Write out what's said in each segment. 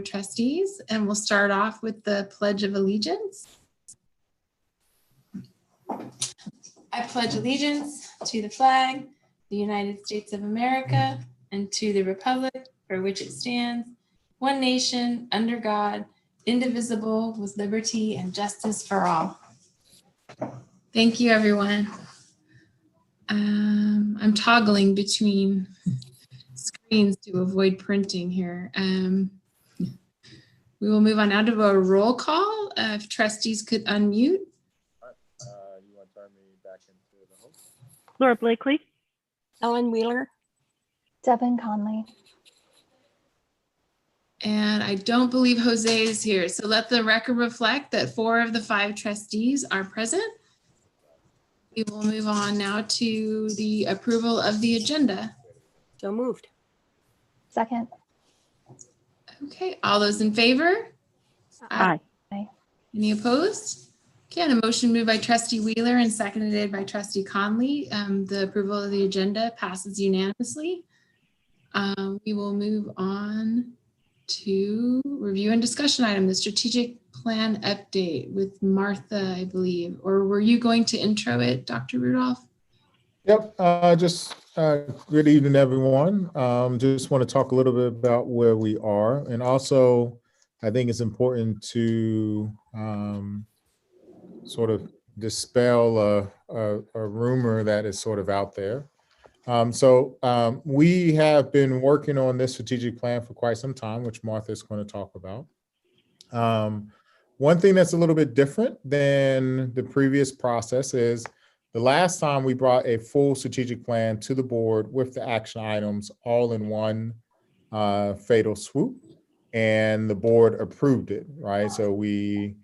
Trustees, and we'll start off with the Pledge of Allegiance. I pledge allegiance to the flag, the United States of America, and to the republic for which it stands, one nation, under God, indivisible, with liberty and justice for all. Thank you, everyone. I'm toggling between screens to avoid printing here. We will move on now to a roll call. If trustees could unmute. You want to turn me back into the host? Laura Blakely. Ellen Wheeler. Devin Conley. And I don't believe Jose is here. So let the record reflect that 4 of the 5 trustees are present. We will move on now to the approval of the agenda. So moved. Second. Okay, all those in favor? Aye. Any opposed? Okay, and a motion moved by Trustee Wheeler and seconded by Trustee Conley. The approval of the agenda passes unanimously. We will move on to review and discussion item, the strategic plan update with Martha, I believe. Or were you going to intro it, Dr. Rudolph? Yep, good evening, everyone. Just want to talk a little bit about where we are. And also, I think it's important to sort of dispel a rumor that is sort of out there. We have been working on this strategic plan for quite some time, which Martha is going to talk about. One thing that's a little bit different than the previous process is the last time we brought a full strategic plan to the board with the action items all in one fatal swoop, and the board approved it, right? So we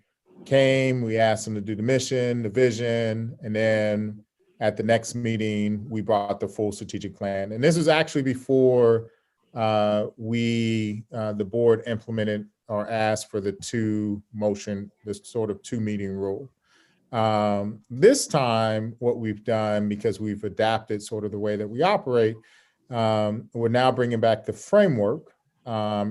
came, we asked them to do the mission, the vision, and then at the next meeting, we brought the full strategic plan. And this was actually before the board implemented or asked for the this sort of 2 meeting rule. This time, what we've done, because we've adapted sort of the way that we operate, we're now bringing back the framework,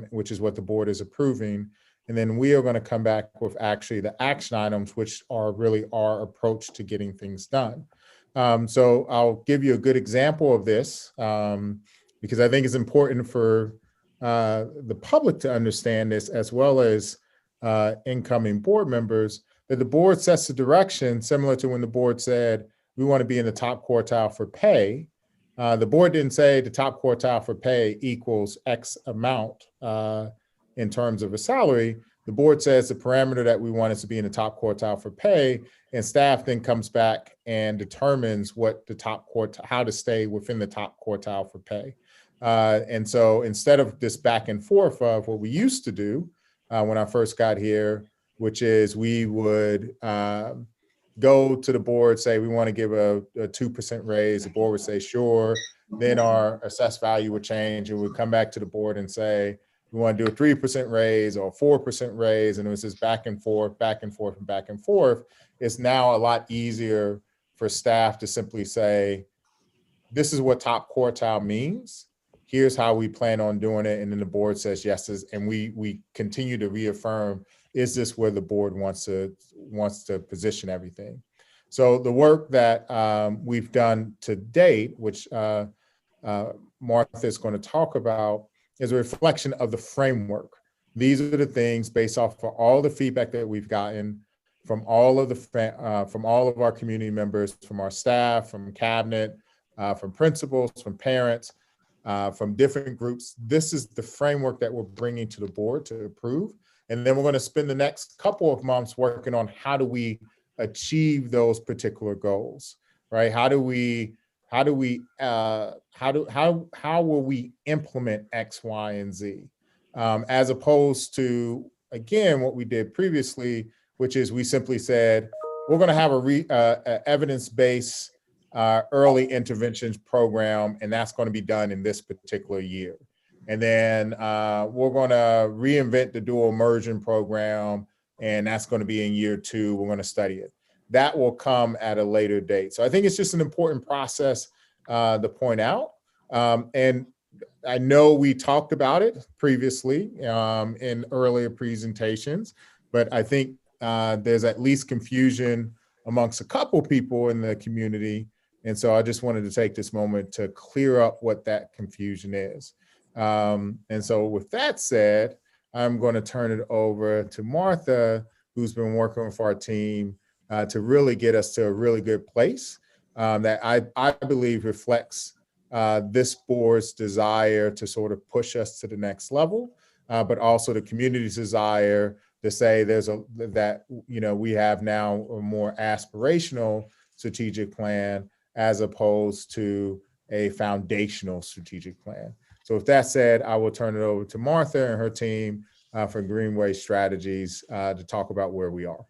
which is what the board is approving. And then we are going to come back with actually the action items, which are really our approach to getting things done. So I'll give you a good example of this because I think it's important for the public to understand this, as well as incoming board members, that the board sets the direction similar to when the board said, we want to be in the top quartile for pay. The board didn't say the top quartile for pay equals X amount in terms of a salary. The board says the parameter that we want is to be in the top quartile for pay, and staff then comes back and determines what the top quartile, how to stay within the top quartile for pay. And so instead of this back and forth of what we used to do when I first got here, which is we would go to the board, say we want to give a 2% raise. The board would say, sure. Then our assessed value would change, and we'd come back to the board and say, we want to do a 3% raise or a 4% raise. And it was just back and forth, back and forth, and back and forth. It's now a lot easier for staff to simply say, this is what top quartile means. Here's how we plan on doing it. And then the board says yes, and we continue to reaffirm, is this where the board wants to position everything? So the work that we've done to date, which Martha is going to talk about, is a reflection of the framework. These are the things based off of all the feedback that we've gotten from all of our community members, from our staff, from cabinet, from principals, from parents, from different groups. This is the framework that we're bringing to the board to approve. And then we're going to spend the next couple of months working on how do we achieve those particular goals, right? How will we implement X, Y, and Z, as opposed to, again, what we did previously, which is we simply said, we're going to have a evidence-based early interventions program, and that's going to be done in this particular year. And then we're going to reinvent the dual immersion program, and that's going to be in year 2. We're going to study it. That will come at a later date. So I think it's just an important process to point out. And I know we talked about it previously in earlier presentations, but I think there's at least confusion amongst a couple people in the community. And so I just wanted to take this moment to clear up what that confusion is. And so with that said, I'm going to turn it over to Martha, who's been working with our team to really get us to a really good place that I believe reflects this board's desire to sort of push us to the next level, but also the community's desire to say that we have now a more aspirational strategic plan as opposed to a foundational strategic plan. So with that said, I will turn it over to Martha and her team for Greenway Strategies to talk about where we are.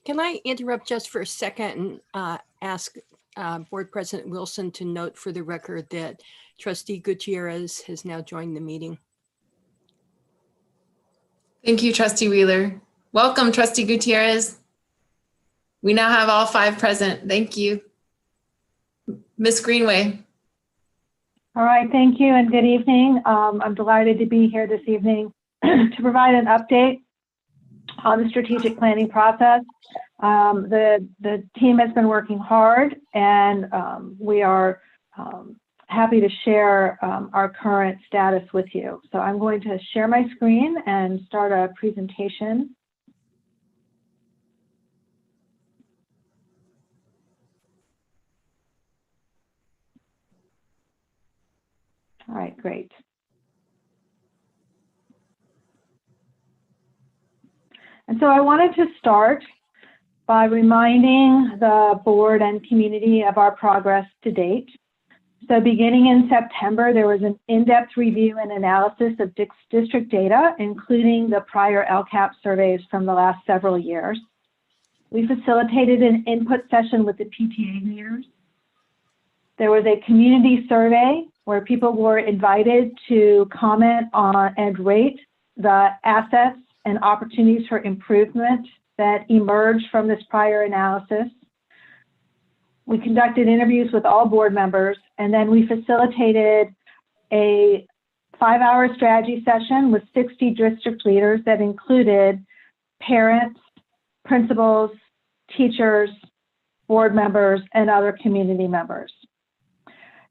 Can I interrupt just for a second and ask Board President Wilson to note for the record that Trustee Gutierrez has now joined the meeting. Thank you, Trustee Wheeler. Welcome, Trustee Gutierrez. We now have all 5 present. Thank you. Ms. Greenway. All right, thank you and good evening. I'm delighted to be here this evening to provide an update on the strategic planning process. The team has been working hard, and we are happy to share our current status with you. So I'm going to share my screen and start a presentation. All right, great. And so I wanted to start by reminding the board and community of our progress to date. So beginning in September, there was an in-depth review and analysis of district data, including the prior LCAP surveys from the last several years. We facilitated an input session with the PTA leaders. There was a community survey where people were invited to comment on and rate the assets and opportunities for improvement that emerged from this prior analysis. We conducted interviews with all board members, and then we facilitated a 5-hour strategy session with 60 district leaders that included parents, principals, teachers, board members, and other community members.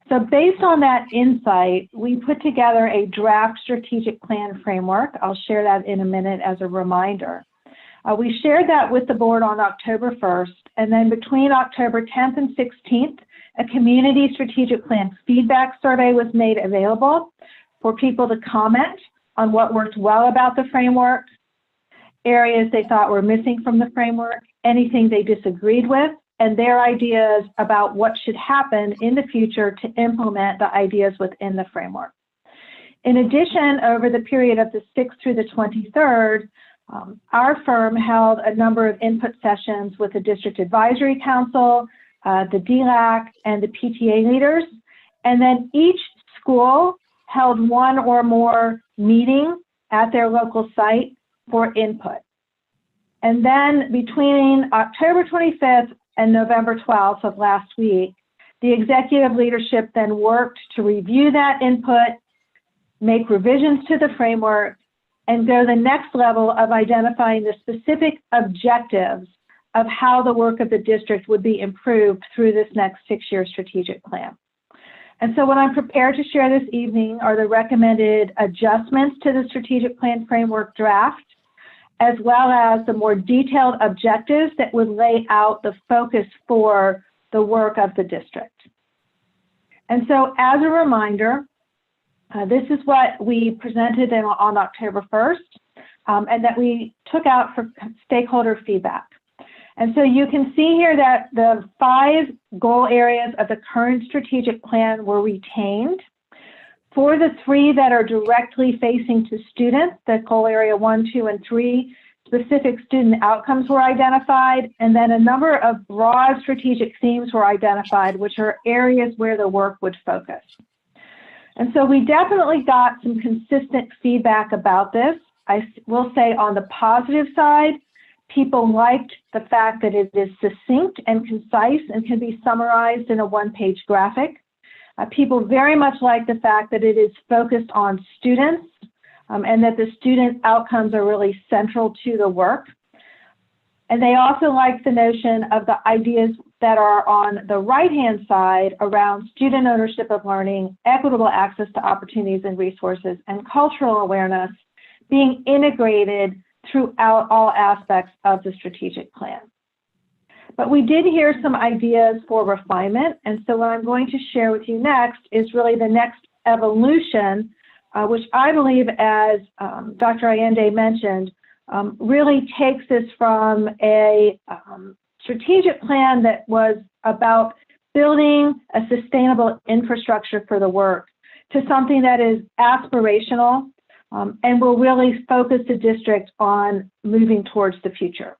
So based on that insight, we put together a draft strategic plan framework. I'll share that in a minute as a reminder. We shared that with the board on October 1st, and then between October 10th and 16th, a community strategic plan feedback survey was made available for people to comment on what worked well about the framework, areas they thought were missing from the framework, anything they disagreed with, and their ideas about what should happen in the future to implement the ideas within the framework. In addition, over the period of the 6th through the 23rd, our firm held a number of input sessions with the District Advisory Council, the DLAC, and the PTA leaders. And then each school held one or more meetings at their local site for input. And then between October 25th and November 12th of last week, the executive leadership then worked to review that input, make revisions to the framework, and go the next level of identifying the specific objectives of how the work of the district would be improved through this next 6-year strategic plan. And so what I'm prepared to share this evening are the recommended adjustments to the strategic plan framework draft, as well as the more detailed objectives that would lay out the focus for the work of the district. And so as a reminder, this is what we presented on October 1st, and that we took out for stakeholder feedback. And so you can see here that the 5 goal areas of the current strategic plan were retained. For the 3 that are directly facing to students, the goal area 1, 2, and 3, specific student outcomes were identified, and then a number of broad strategic themes were identified, which are areas where the work would focus. And so we definitely got some consistent feedback about this. I will say on the positive side, people liked the fact that it is succinct and concise and can be summarized in a 1-page graphic. People very much like the fact that it is focused on students and that the student outcomes are really central to the work. And they also like the notion of the ideas that are on the right-hand side around student ownership of learning, equitable access to opportunities and resources, and cultural awareness being integrated throughout all aspects of the strategic plan. But we did hear some ideas for refinement, and so what I'm going to share with you next is really the next evolution, which I believe, as Dr. Allende mentioned, really takes this from a strategic plan that was about building a sustainable infrastructure for the work to something that is aspirational and will really focus the district on moving towards the future.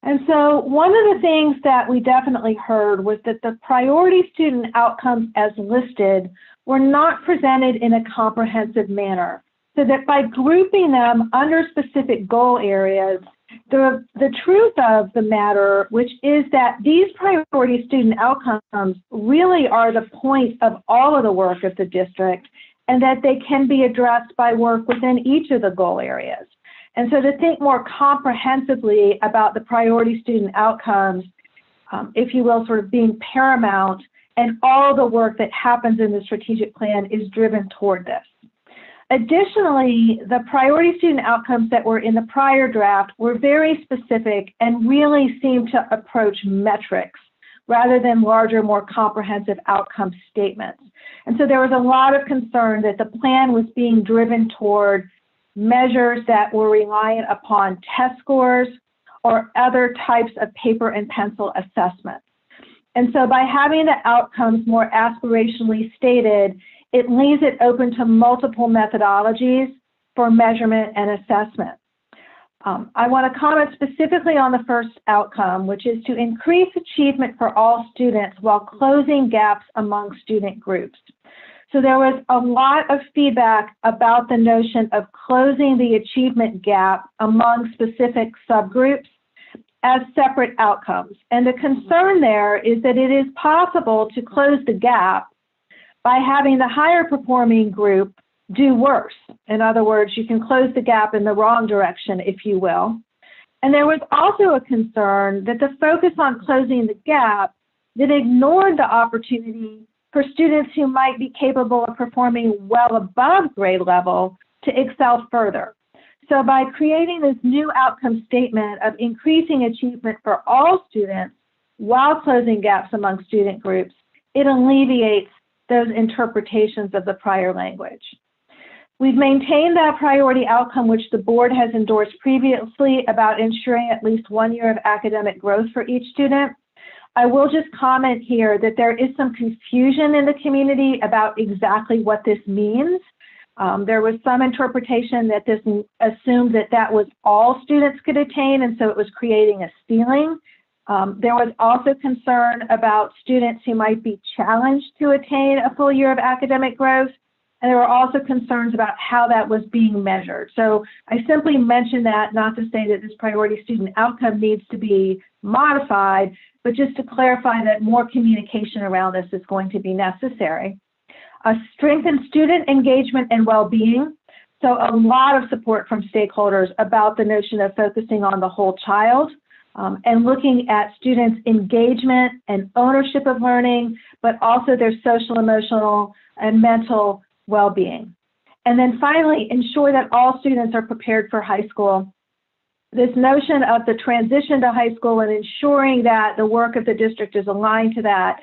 And so one of the things that we definitely heard was that the priority student outcomes as listed were not presented in a comprehensive manner, so that by grouping them under specific goal areas, the truth of the matter, which is that these priority student outcomes really are the point of all of the work of the district, and that they can be addressed by work within each of the goal areas. And so to think more comprehensively about the priority student outcomes, if you will, sort of being paramount, and all the work that happens in the strategic plan is driven toward this. Additionally, the priority student outcomes that were in the prior draft were very specific and really seemed to approach metrics rather than larger, more comprehensive outcome statements. And so there was a lot of concern that the plan was being driven toward measures that were reliant upon test scores or other types of paper and pencil assessments. And so by having the outcomes more aspirationally stated, it leaves it open to multiple methodologies for measurement and assessment. I want to comment specifically on the first outcome, which is to increase achievement for all students while closing gaps among student groups. So there was a lot of feedback about the notion of closing the achievement gap among specific subgroups as separate outcomes. And the concern there is that it is possible to close the gap by having the higher performing group do worse. In other words, you can close the gap in the wrong direction, if you will. And there was also a concern that the focus on closing the gap that ignored the opportunity for students who might be capable of performing well above grade level to excel further. So by creating this new outcome statement of increasing achievement for all students while closing gaps among student groups, it alleviates those interpretations of the prior language. We've maintained that priority outcome, which the board has endorsed previously, about ensuring at least 1 year of academic growth for each student. I will just comment here that there is some confusion in the community about exactly what this means. There was some interpretation that this assumed that that was all students could attain, and so it was creating a ceiling. There was also concern about students who might be challenged to attain a full year of academic growth, and there were also concerns about how that was being measured. So I simply mention that not to say that this priority student outcome needs to be modified, but just to clarify that more communication around this is going to be necessary. Strengthen student engagement and well-being. So a lot of support from stakeholders about the notion of focusing on the whole child and looking at students' engagement and ownership of learning, but also their social, emotional, and mental well-being. And then finally, ensure that all students are prepared for high school. This notion of the transition to high school and ensuring that the work of the district is aligned to that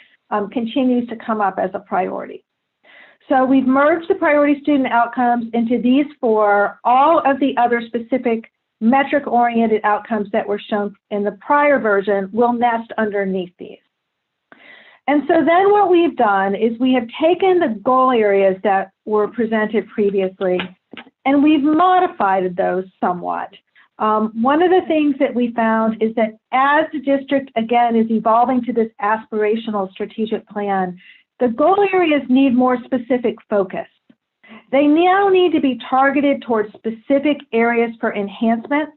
continues to come up as a priority. So we've merged the priority student outcomes into these four. All of the other specific metric-oriented outcomes that were shown in the prior version will nest underneath these. And so then what we've done is we have taken the goal areas that were presented previously, and we've modified those somewhat. One of the things that we found is that as the district, again, is evolving to this aspirational strategic plan, the goal areas need more specific focus. They now need to be targeted towards specific areas for enhancement.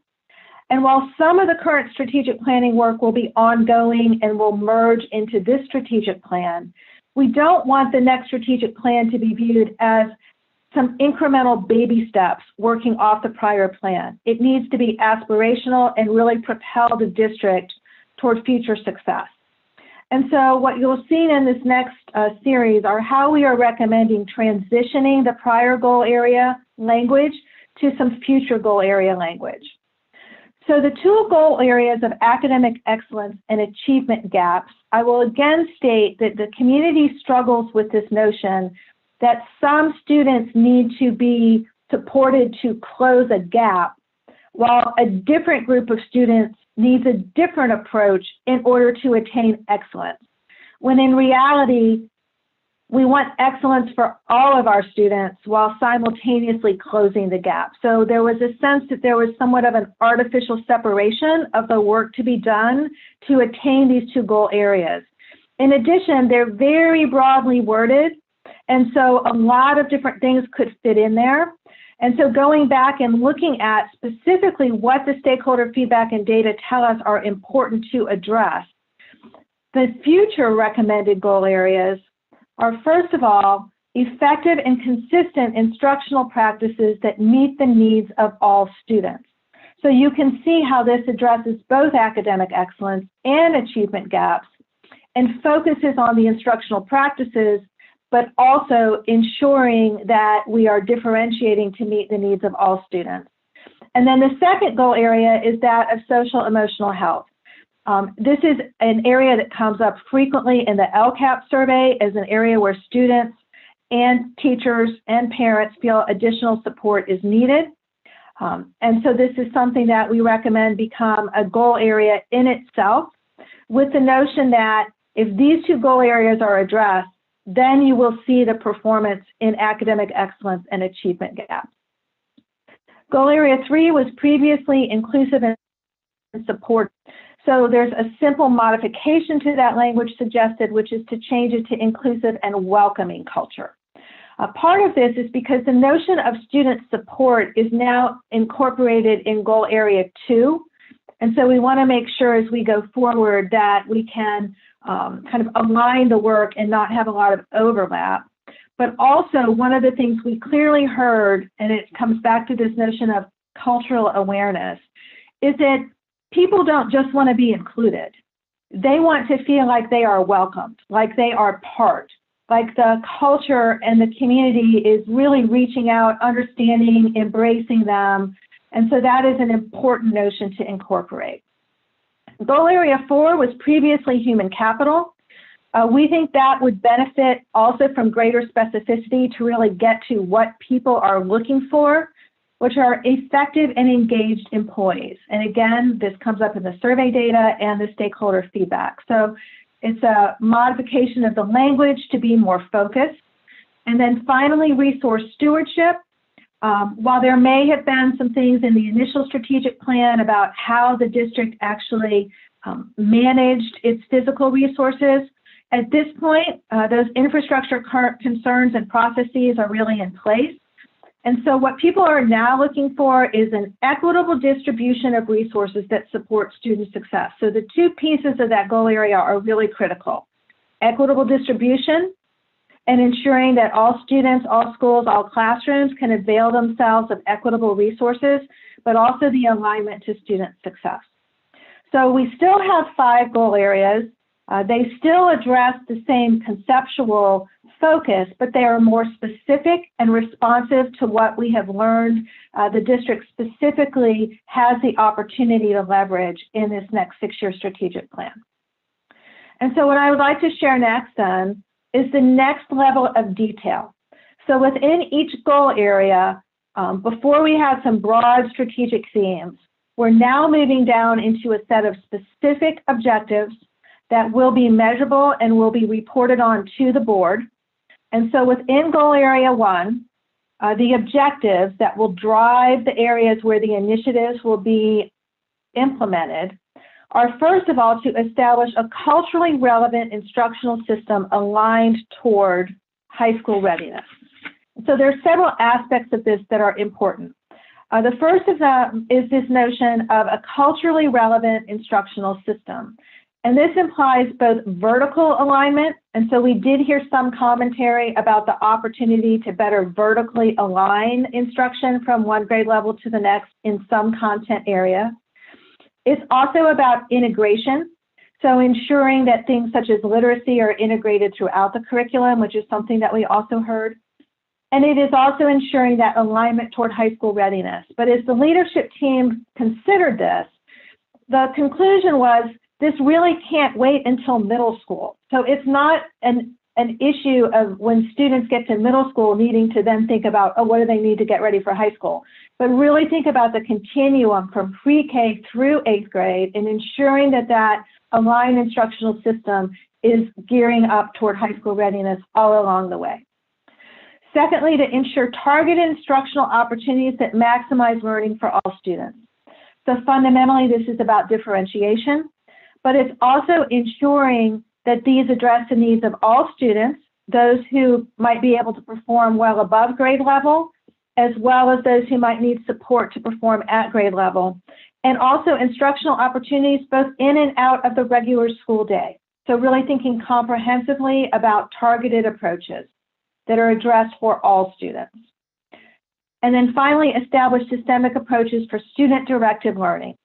And while some of the current strategic planning work will be ongoing and will merge into this strategic plan, we don't want the next strategic plan to be viewed as some incremental baby steps working off the prior plan. It needs to be aspirational and really propel the district toward future success. And so what you'll see in this next series are how we are recommending transitioning the prior goal area language to some future goal area language. So the two goal areas of academic excellence and achievement gaps, I will again state that the community struggles with this notion that some students need to be supported to close a gap, while a different group of students needs a different approach in order to attain excellence. When in reality, we want excellence for all of our students while simultaneously closing the gap. So there was a sense that there was somewhat of an artificial separation of the work to be done to attain these two goal areas. In addition, they're very broadly worded, and so a lot of different things could fit in there. And so going back and looking at specifically what the stakeholder feedback and data tell us are important to address, the future recommended goal areas are, first of all, effective and consistent instructional practices that meet the needs of all students. So you can see how this addresses both academic excellence and achievement gaps and focuses on the instructional practices, but also ensuring that we are differentiating to meet the needs of all students. And then the second goal area is that of social emotional health. This is an area that comes up frequently in the LCAP survey as an area where students and teachers and parents feel additional support is needed. And so this is something that we recommend become a goal area in itself, with the notion that if these two goal areas are addressed, then you will see the performance in academic excellence and achievement gaps. Goal area 3 was previously inclusive and support. So there's a simple modification to that language suggested, which is to change it to inclusive and welcoming culture. Part of this is because the notion of student support is now incorporated in goal area 2. And so we want to make sure as we go forward that we can kind of align the work and not have a lot of overlap. But also one of the things we clearly heard, and it comes back to this notion of cultural awareness, is that people don't just want to be included. They want to feel like they are welcomed, like they are part, like the culture and the community is really reaching out, understanding, embracing them. And so that is an important notion to incorporate. Goal area 4 was previously human capital. We think that would benefit also from greater specificity to really get to what people are looking for, which are effective and engaged employees. And again, this comes up in the survey data and the stakeholder feedback. So it's a modification of the language to be more focused. And then finally, resource stewardship. While there may have been some things in the initial strategic plan about how the district actually managed its physical resources, at this point, those infrastructure concerns and processes are really in place. And so what people are now looking for is an equitable distribution of resources that support student success. So the two pieces of that goal area are really critical. Equitable distribution, and ensuring that all students, all schools, all classrooms can avail themselves of equitable resources, but also the alignment to student success. So we still have 5 goal areas. They still address the same conceptual focus, but they are more specific and responsive to what we have learned the district specifically has the opportunity to leverage in this next 6-year strategic plan. And so what I would like to share next then is the next level of detail. So within each goal area, before we had some broad strategic themes, we're now moving down into a set of specific objectives that will be measurable and will be reported on to the board. And so within goal area 1, the objectives that will drive the areas where the initiatives will be implemented are, first of all, to establish a culturally relevant instructional system aligned toward high school readiness. So there are several aspects of this that are important. The first of them is this notion of a culturally relevant instructional system. And this implies both vertical alignment, and so we did hear some commentary about the opportunity to better vertically align instruction from one grade level to the next in some content area. It's also about integration, so ensuring that things such as literacy are integrated throughout the curriculum, which is something that we also heard. And it is also ensuring that alignment toward high school readiness. But as the leadership team considered this, the conclusion was this really can't wait until middle school. So it's not an issue of when students get to middle school needing to then think about, oh, what do they need to get ready for high school? But really think about the continuum from pre-K through 8th grade and ensuring that that aligned instructional system is gearing up toward high school readiness all along the way. Secondly, to ensure targeted instructional opportunities that maximize learning for all students. So fundamentally, this is about differentiation, but it's also ensuring that these address the needs of all students, those who might be able to perform well above grade level, as well as those who might need support to perform at grade level, and also instructional opportunities both in and out of the regular school day. So really thinking comprehensively about targeted approaches that are addressed for all students. And then finally, establish systemic approaches for student-directed learning.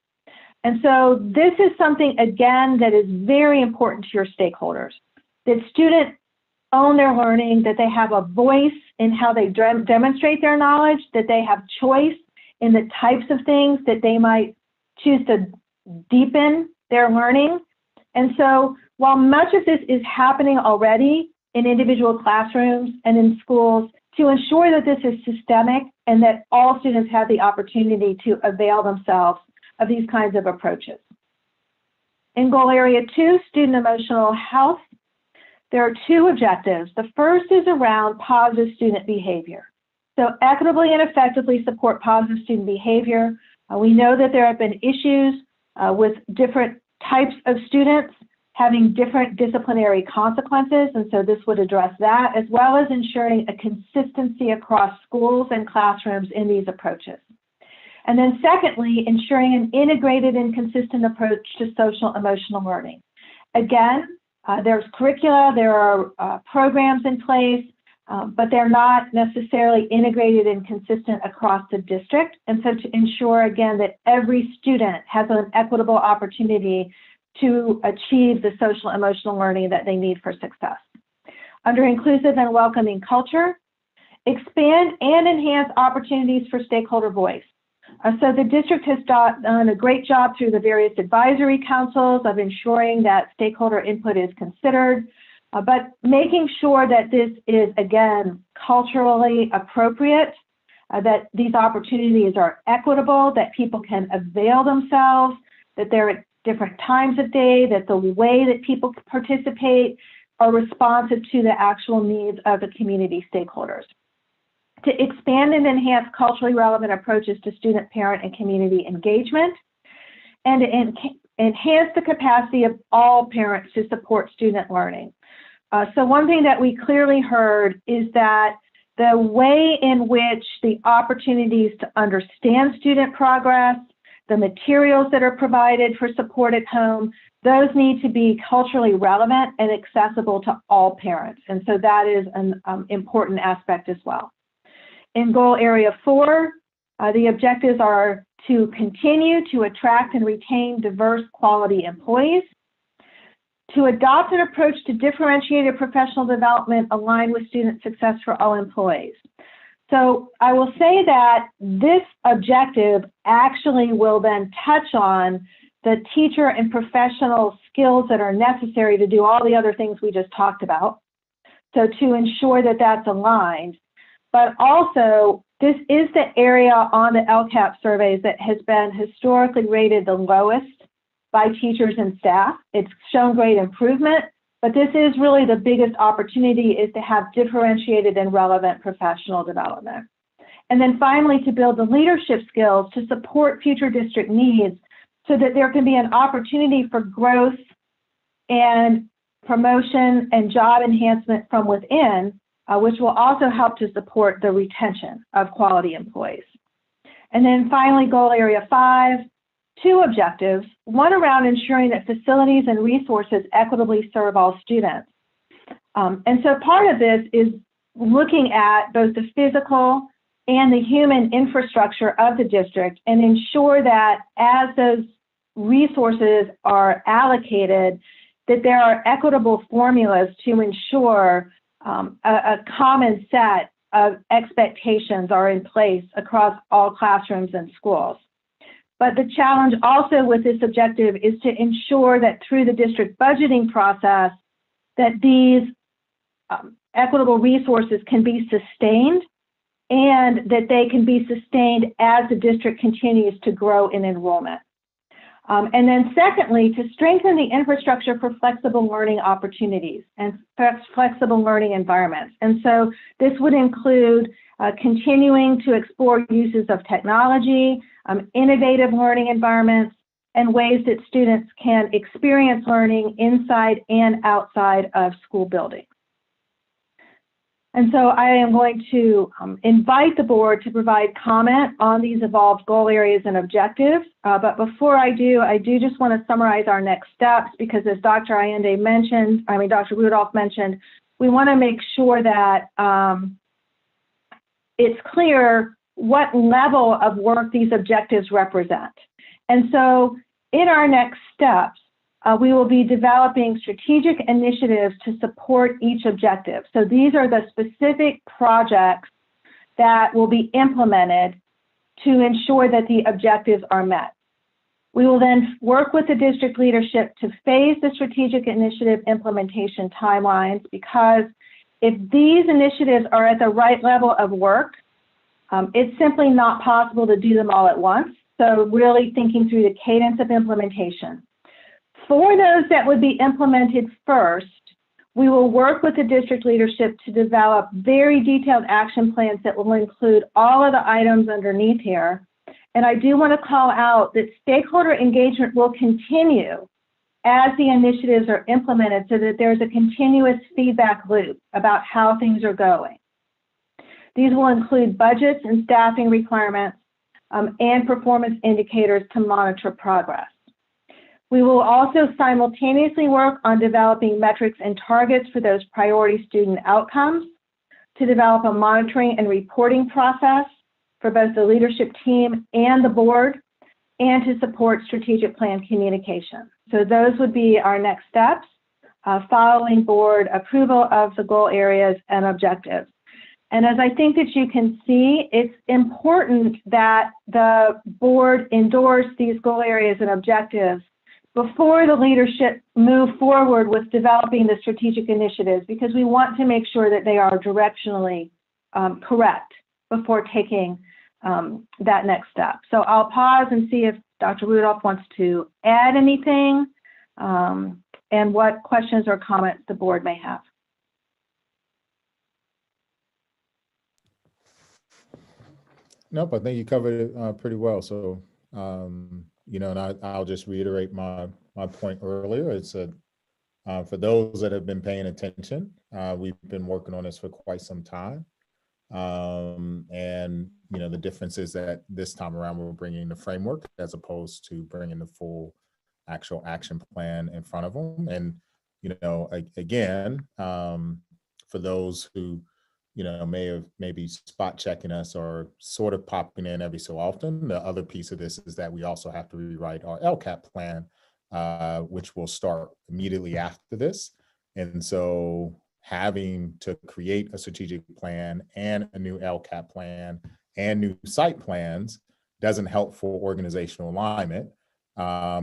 And so this is something, again, that is very important to your stakeholders, that students own their learning, that they have a voice in how they demonstrate their knowledge, that they have choice in the types of things that they might choose to deepen their learning. And so while much of this is happening already in individual classrooms and in schools, to ensure that this is systemic and that all students have the opportunity to avail themselves of these kinds of approaches. In goal area 2, student emotional health, there are 2 objectives. The first is around positive student behavior. So equitably and effectively support positive student behavior. We know that there have been issues with different types of students having different disciplinary consequences, and so this would address that, as well as ensuring a consistency across schools and classrooms in these approaches. And then secondly, ensuring an integrated and consistent approach to social emotional learning. Again, there's curricula, there are programs in place, but they're not necessarily integrated and consistent across the district. And so to ensure, again, that every student has an equitable opportunity to achieve the social emotional learning that they need for success. Under inclusive and welcoming culture, expand and enhance opportunities for stakeholder voice. So the district has done a great job through the various advisory councils of ensuring that stakeholder input is considered, but making sure that this is, again, culturally appropriate, that these opportunities are equitable, that people can avail themselves, that they're at different times of day, that the way that people participate are responsive to the actual needs of the community stakeholders. To expand and enhance culturally relevant approaches to student, parent, and community engagement, and to enhance the capacity of all parents to support student learning. So one thing that we clearly heard is that the way in which the opportunities to understand student progress, the materials that are provided for support at home, those need to be culturally relevant and accessible to all parents. And so that is an important aspect as well. In goal area 4, the objectives are to continue to attract and retain diverse quality employees, to adopt an approach to differentiated professional development aligned with student success for all employees. So I will say that this objective actually will then touch on the teacher and professional skills that are necessary to do all the other things we just talked about. So to ensure that that's aligned, but also this is the area on the LCAP surveys that has been historically rated the lowest by teachers and staff. It's shown great improvement, but this is really the biggest opportunity, is to have differentiated and relevant professional development. And then finally, to build the leadership skills to support future district needs so that there can be an opportunity for growth and promotion and job enhancement from within, which will also help to support the retention of quality employees. And then finally, goal area 5, two objectives, one around ensuring that facilities and resources equitably serve all students. And so part of this is looking at both the physical and the human infrastructure of the district and ensure that as those resources are allocated, that there are equitable formulas to ensure a common set of expectations are in place across all classrooms and schools. But the challenge also with this objective is to ensure that through the district budgeting process, that these equitable resources can be sustained and that they can be sustained as the district continues to grow in enrollment. And then secondly, to strengthen the infrastructure for flexible learning opportunities and flexible learning environments. And so this would include continuing to explore uses of technology, innovative learning environments, and ways that students can experience learning inside and outside of school buildings. And so I am going to invite the board to provide comment on these evolved goal areas and objectives. But before I do just want to summarize our next steps, because as Dr. Dr. Rudolph mentioned, we want to make sure that it's clear what level of work these objectives represent. And so in our next steps, we will be developing strategic initiatives to support each objective. So these are the specific projects that will be implemented to ensure that the objectives are met. We will then work with the district leadership to phase the strategic initiative implementation timelines, because if these initiatives are at the right level of work, it's simply not possible to do them all at once. So really thinking through the cadence of implementation. For those that would be implemented first, we will work with the district leadership to develop very detailed action plans that will include all of the items underneath here. And I do want to call out that stakeholder engagement will continue as the initiatives are implemented, so that there's a continuous feedback loop about how things are going. These will include budgets and staffing requirements and performance indicators to monitor progress. We will also simultaneously work on developing metrics and targets for those priority student outcomes, to develop a monitoring and reporting process for both the leadership team and the board, and to support strategic plan communication. So those would be our next steps following board approval of the goal areas and objectives. And as I think that you can see, it's important that the board endorse these goal areas and objectives before the leadership move forward with developing the strategic initiatives, because we want to make sure that they are directionally correct before taking that next step. So I'll pause and see if Dr. Rudolph wants to add anything and what questions or comments the board may have. Nope, I think you covered it pretty well. So, you know, and I'll just reiterate my point earlier. It's for those that have been paying attention, we've been working on this for quite some time. And, you know, the difference is that this time around, we're bringing the framework as opposed to bringing the full actual action plan in front of them. And, you know, again, for those who, you know, maybe spot checking us or sort of popping in every so often, the other piece of this is that we also have to rewrite our LCAP plan, which will start immediately after this. And so having to create a strategic plan and a new LCAP plan and new site plans doesn't help for organizational alignment,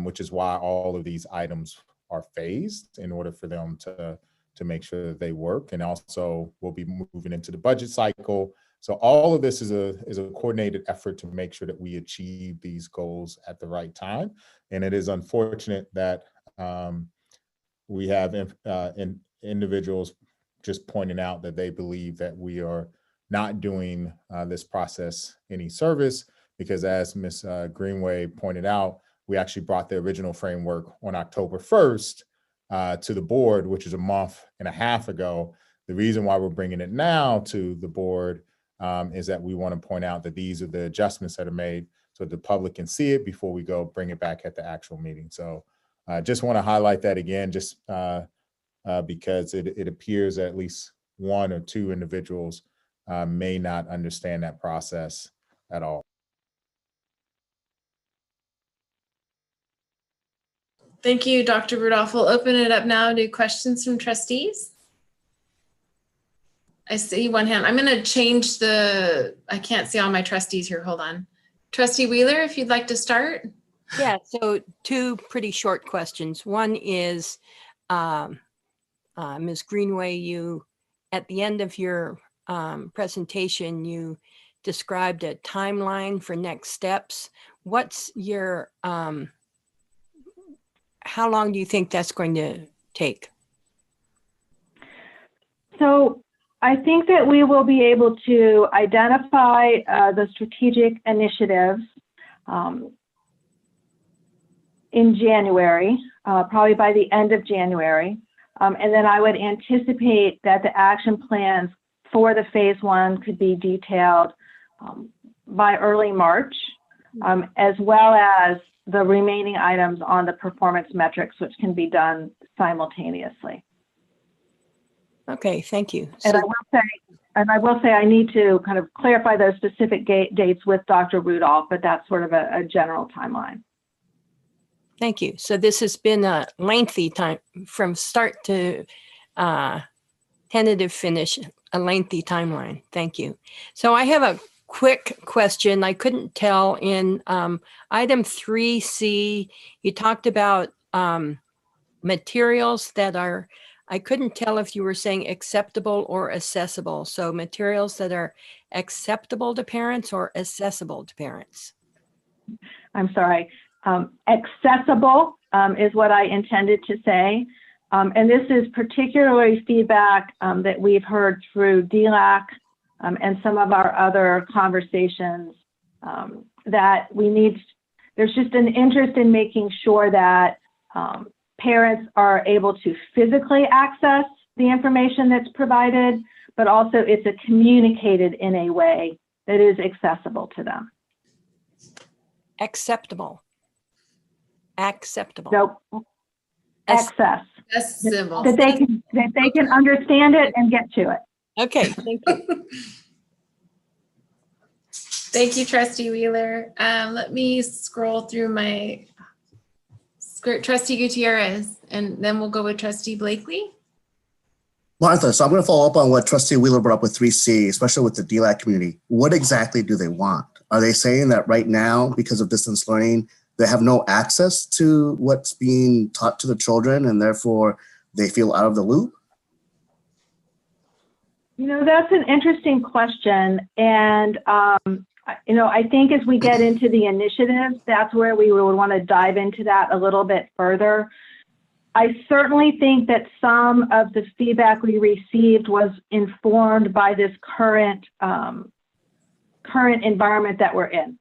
which is why all of these items are phased in order for them to make sure that they work. And also we'll be moving into the budget cycle. So all of this is a coordinated effort to make sure that we achieve these goals at the right time. And it is unfortunate that we have individuals just pointing out that they believe that we are not doing this process any service, because as Ms. Greenway pointed out, we actually brought the original framework on October 1st to the board, which is a month and a half ago. The reason why we're bringing it now to the board is that we want to point out that these are the adjustments that are made so the public can see it before we go bring it back at the actual meeting. So I just want to highlight that again, just because it appears at least one or two individuals may not understand that process at all. Thank you, Dr. Rudolph. We'll open it up now to questions from trustees. I see one hand. I'm going to change I can't see all my trustees here. Hold on. Trustee Wheeler, if you'd like to start. Yeah, so two pretty short questions. One is, Ms. Greenway, you, at the end of your presentation, you described a timeline for next steps. What's your, how long do you think that's going to take? So I think that we will be able to identify the strategic initiatives in January, probably by the end of January. And then I would anticipate that the action plans for the phase one could be detailed by early March, as well as the remaining items on the performance metrics, which can be done simultaneously. Okay, thank you. And I will say I need to kind of clarify those specific dates with Dr. Rudolph, but that's sort of a general timeline. Thank you. So this has been a lengthy time from start to tentative finish, a lengthy timeline. Thank you. So I have a quick question. I couldn't tell in item 3C, you talked about materials that are, I couldn't tell if you were saying acceptable or accessible. So materials that are acceptable to parents or accessible to parents? I'm sorry. Accessible is what I intended to say. And this is particularly feedback that we've heard through DLAC and some of our other conversations that we need. There's just an interest in making sure that parents are able to physically access the information that's provided, but also it's communicated in a way that is accessible to them. Acceptable. Acceptable. So access. Accessible. That they can understand it and get to it. Okay, thank you. Thank you, Trustee Wheeler. Let me scroll through my script. Trustee Gutierrez, and then we'll go with Trustee Blakely. Martha, so I'm going to follow up on what Trustee Wheeler brought up with 3C, especially with the DLAC community. What exactly do they want? Are they saying that right now, because of distance learning, they have no access to what's being taught to the children and therefore they feel out of the loop? You know, that's an interesting question. And, you know, I think as we get into the initiatives, that's where we would want to dive into that a little bit further. I certainly think that some of the feedback we received was informed by this current environment that we're in.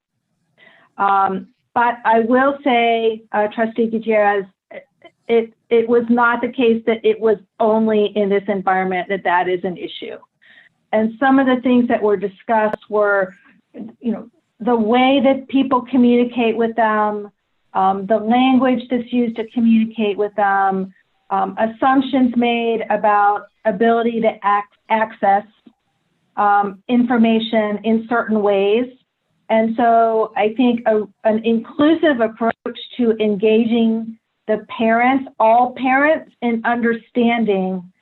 But I will say, Trustee Gutierrez, it was not the case that it was only in this environment that is an issue. And some of the things that were discussed were, you know, the way that people communicate with them, the language that's used to communicate with them, assumptions made about ability to access information in certain ways. And so I think an inclusive approach to engaging the parents, all parents, in understanding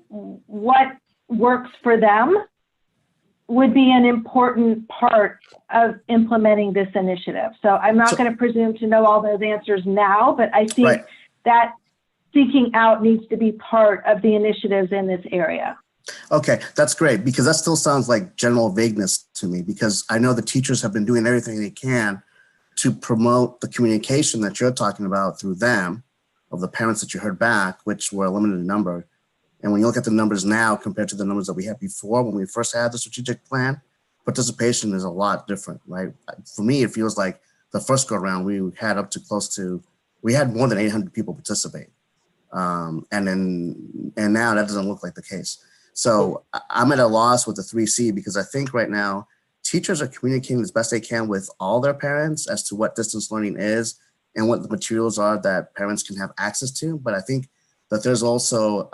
what works for them would be an important part of implementing this initiative. So I'm not going to presume to know all those answers now, but I think that seeking out needs to be part of the initiatives in this area. Okay, that's great, because that still sounds like general vagueness to me, because I know the teachers have been doing everything they can to promote the communication that you're talking about through them, of the parents that you heard back, which were a limited number. And when you look at the numbers now compared to the numbers that we had before, when we first had the strategic plan, participation is a lot different, right? For me, it feels like the first go around, we had we had more than 800 people participate. And now that doesn't look like the case. So I'm at a loss with the 3C, because I think right now teachers are communicating as best they can with all their parents as to what distance learning is and what the materials are that parents can have access to. But I think that there's also,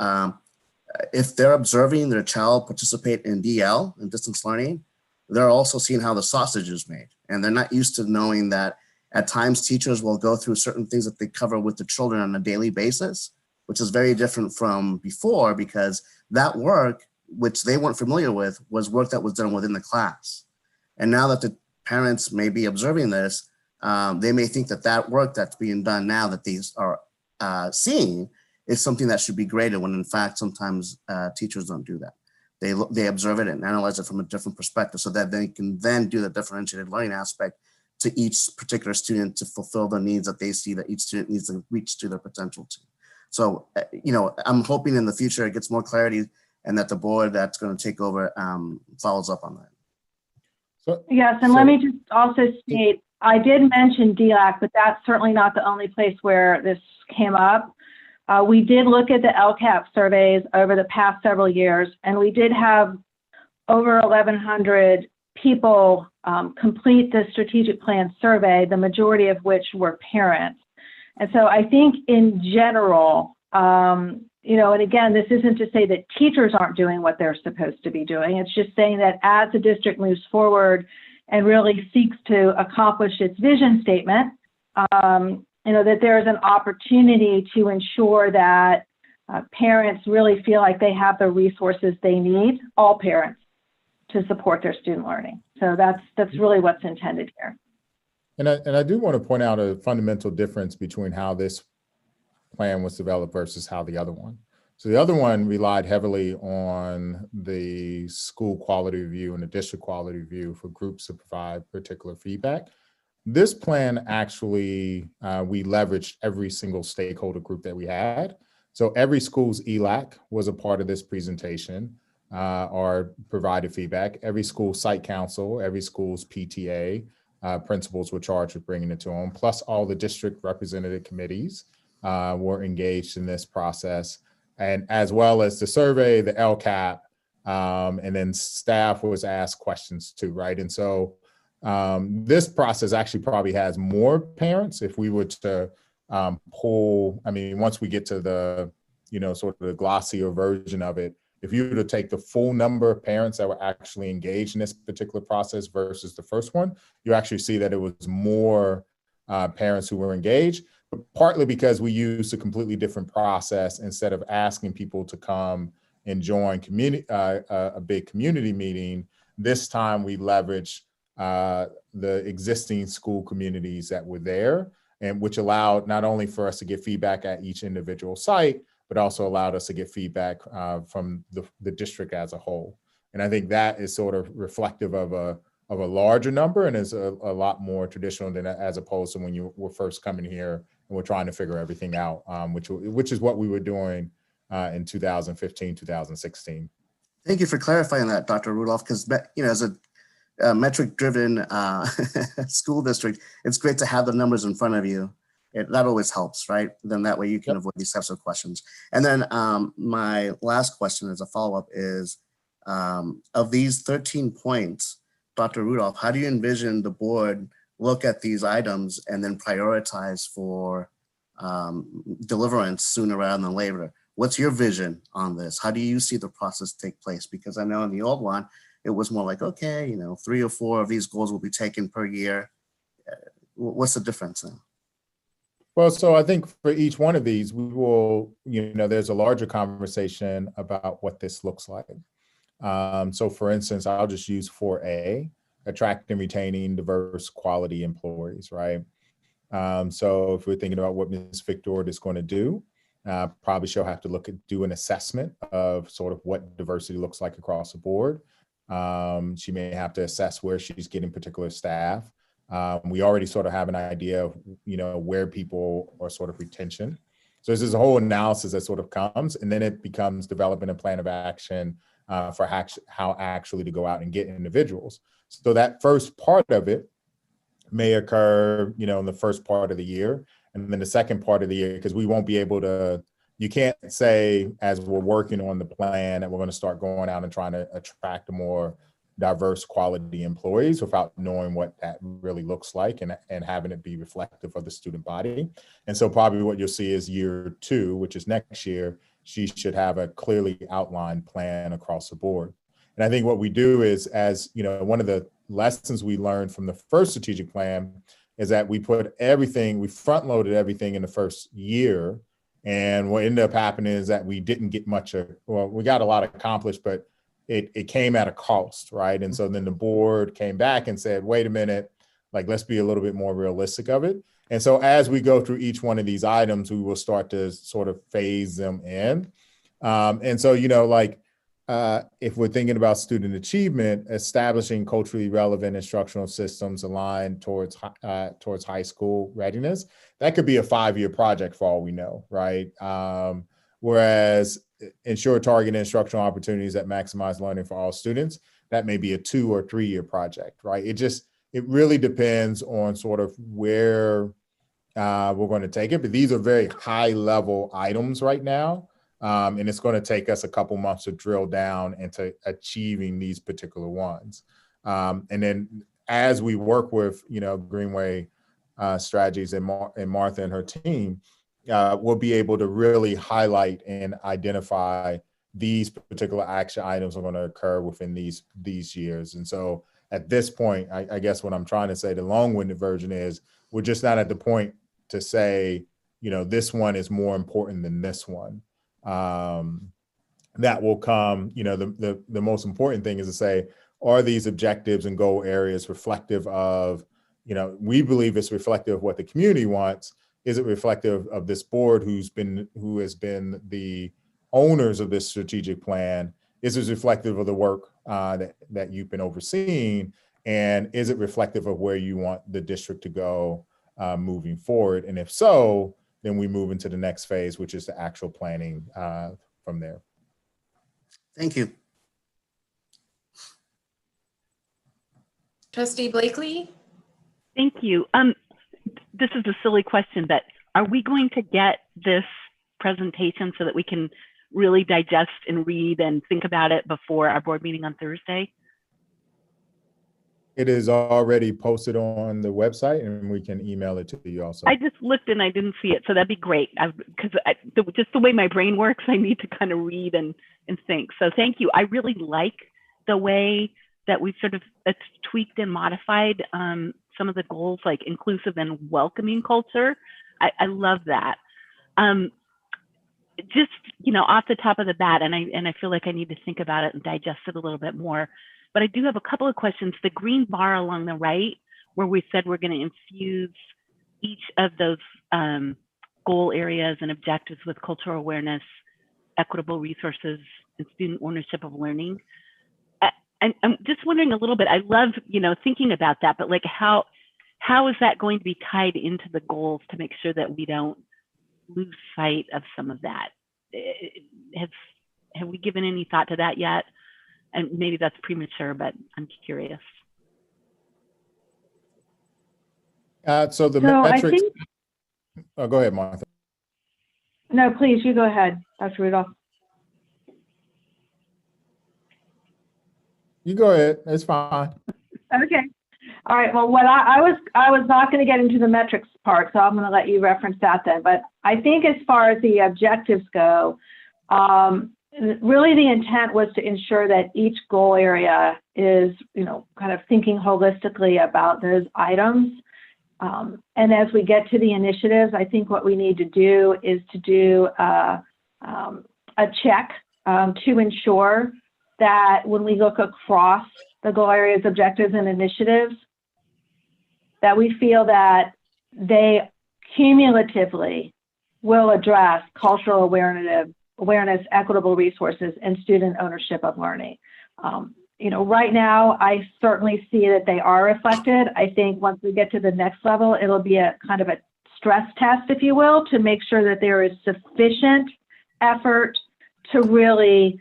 if they're observing their child participate in DL, in distance learning, they're also seeing how the sausage is made. And they're not used to knowing that at times teachers will go through certain things that they cover with the children on a daily basis, which is very different from before, because that work, which they weren't familiar with, was work that was done within the class. And now that the parents may be observing this, they may think that that work that's being done now that these are seeing is something that should be graded, when in fact, sometimes teachers don't do that. They observe it and analyze it from a different perspective so that they can then do the differentiated learning aspect to each particular student to fulfill the needs that they see that each student needs to reach to their potential to. So, I'm hoping in the future it gets more clarity and that the board that's going to take over follows up on that. Yes, and let me just also state, I did mention DLAC, but that's certainly not the only place where this came up. We did look at the LCAP surveys over the past several years, and we did have over 1,100 people complete the strategic plan survey, the majority of which were parents. And so I think in general, and again, this isn't to say that teachers aren't doing what they're supposed to be doing. It's just saying that as the district moves forward and really seeks to accomplish its vision statement, that there's an opportunity to ensure that parents really feel like they have the resources they need, all parents, to support their student learning. So that's really what's intended here. And I do want to point out a fundamental difference between how this plan was developed versus how the other one. So the other one relied heavily on the school quality review and the district quality review for groups to provide particular feedback. This plan actually, we leveraged every single stakeholder group that we had. So every school's ELAC was a part of this presentation or provided feedback. Every school site council, every school's PTA, principals were charged with bringing it to them, plus all the district representative committees were engaged in this process, and as well as the survey, the LCAP, and then staff was asked questions too, right? And so this process actually probably has more parents if we were to pull, once we get to the, sort of the glossier version of it, if you were to take the full number of parents that were actually engaged in this particular process versus the first one, you actually see that it was more parents who were engaged, but partly because we used a completely different process. Instead of asking people to come and join a big community meeting, this time we leveraged the existing school communities that were there, and which allowed not only for us to get feedback at each individual site, but also allowed us to get feedback from the district as a whole. And I think that is sort of reflective of a larger number and is a lot more traditional than as opposed to when you were first coming here and we're trying to figure everything out, which is what we were doing in 2015, 2016. Thank you for clarifying that, Dr. Rudolph, because as a metric-driven school district, it's great to have the numbers in front of you. That always helps, right? Then that way you can avoid these types of questions. And then my last question as a follow-up is, of these 13 points, Dr. Rudolph, how do you envision the board look at these items and then prioritize for deliverance sooner rather than later? What's your vision on this? How do you see the process take place? Because I know in the old one, it was more like, okay, 3 or 4 of these goals will be taken per year. What's the difference now? Well, so I think for each one of these, we will, there's a larger conversation about what this looks like. So for instance, I'll just use 4A, attract and retaining diverse quality employees, right? So if we're thinking about what Ms. Victor is going to do, probably she'll have to do an assessment of sort of what diversity looks like across the board. She may have to assess where she's getting particular staff. We already sort of have an idea of, where people are sort of retention. So there's this whole analysis that sort of comes, and then it becomes developing a plan of action for how actually to go out and get individuals. So that first part of it may occur, in the first part of the year. And then the second part of the year, because we won't be able to, you can't say as we're working on the plan that we're going to start going out and trying to attract a more diverse quality employees without knowing what that really looks like and having it be reflective of the student body. And so probably what you'll see is year 2, which is next year, she should have a clearly outlined plan across the board. And I think what we do is, as you know, one of the lessons we learned from the first strategic plan is that we front loaded everything in the first year. And what ended up happening is that we didn't get we got a lot accomplished, but it came at a cost, right? And so then the board came back and said, wait a minute, like, let's be a little bit more realistic of it. And so as we go through each one of these items, we will start to sort of phase them in. And so, you know, like, if we're thinking about student achievement, establishing culturally relevant instructional systems aligned towards high school readiness, that could be a 5-year project for all we know, right? Whereas ensure targeted instructional opportunities that maximize learning for all students, that may be a 2 or 3-year project, right? It really depends on sort of where we're going to take it, but these are very high level items right now. And it's going to take us a couple months to drill down into achieving these particular ones. And then as we work with, you know, Greenway Strategies and Martha and her team, we'll be able to really highlight and identify these particular action items are going to occur within these years. And so at this point, I guess what I'm trying to say, the long-winded version is, we're just not at the point to say, you know, this one is more important than this one. That will come, you know, the most important thing is to say, are these objectives and goal areas reflective of, you know, we believe it's reflective of what the community wants. Is it reflective of this board who has been the owners of this strategic plan? Is it reflective of the work that you've been overseeing? And is it reflective of where you want the district to go moving forward? And if so, then we move into the next phase, which is the actual planning from there. Thank you. Trustee Blakely? Thank you. This is a silly question, but are we going to get this presentation so that we can really digest and read and think about it before our board meeting on Thursday? It is already posted on the website, and we can email it to you also. I just looked and I didn't see it, so that'd be great. Because just the way my brain works, I need to kind of read and think. So thank you. I really like the way that we've sort of tweaked and modified some of the goals, like inclusive and welcoming culture. I love that. Just, you know, off the top of the bat, and I feel like I need to think about it and digest it a little bit more. But I do have a couple of questions. The green bar along the right, where we said we're going to infuse each of those goal areas and objectives with cultural awareness, equitable resources, and student ownership of learning. I'm just wondering a little bit, I love, you know, thinking about that, but like how is that going to be tied into the goals to make sure that we don't lose sight of some of that? Have we given any thought to that yet? And maybe that's premature, but I'm curious. So metrics. Oh, go ahead, Martha. No, please, you go ahead, Dr. Rudolph. You go ahead. It's fine. Okay. All right. Well, what I was not going to get into the metrics part, so I'm going to let you reference that then. But I think as far as the objectives go, really the intent was to ensure that each goal area is, you know, kind of thinking holistically about those items. And as we get to the initiatives, I think what we need to do is to do a check to ensure that when we look across the goal areas, objectives, and initiatives, that we feel that they cumulatively will address cultural awareness, equitable resources, and student ownership of learning. You know, right now, I certainly see that they are reflected. I think once we get to the next level, it'll be a kind of a stress test, if you will, to make sure that there is sufficient effort to really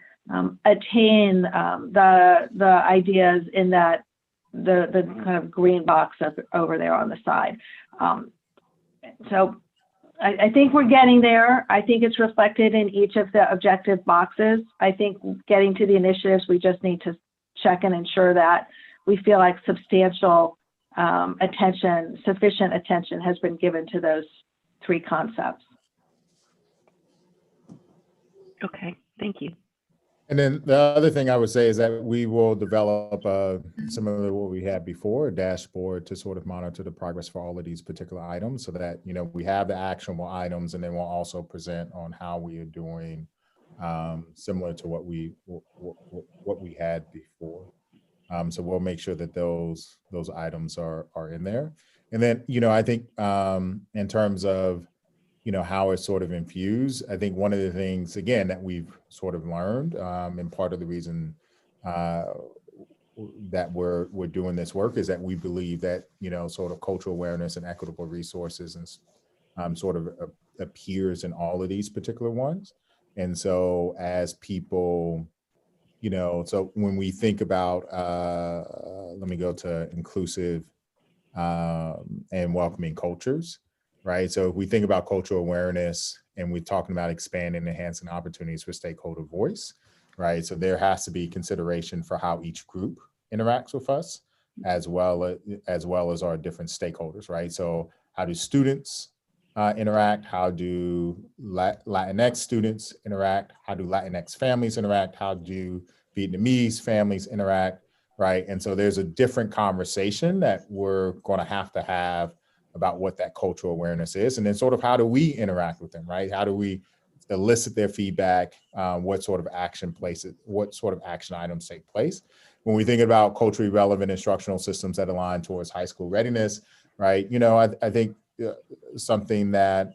attain the ideas in that the kind of green box over there on the side. So I think we're getting there. I think it's reflected in each of the objective boxes. I think getting to the initiatives, we just need to check and ensure that we feel like sufficient attention has been given to those three concepts. Okay, thank you. And then the other thing I would say is that we will develop similar to what we had before, a dashboard to sort of monitor the progress for all of these particular items so that, you know, we have the actionable items, and then we'll also present on how we are doing similar to what we had before. So we'll make sure that those items are in there. And then, you know, I think in terms of, you know, how it's sort of infused, I think one of the things, again, that we've sort of learned, and part of the reason that we're doing this work is that we believe that, you know, sort of cultural awareness and equitable resources and sort of appears in all of these particular ones. And so as people, you know, so when we think about, let me go to inclusive and welcoming cultures, right? So if we think about cultural awareness and we're talking about expanding and enhancing opportunities for stakeholder voice, right? So there has to be consideration for how each group interacts with us, as well as our different stakeholders, right? So how do students interact? How do Latinx students interact? How do Latinx families interact? How do Vietnamese families interact, right? And so there's a different conversation that we're going to have about what that cultural awareness is. And then sort of how do we interact with them, right? How do we elicit their feedback? What sort of action items take place? When we think about culturally relevant instructional systems that align towards high school readiness, right? You know, I think something that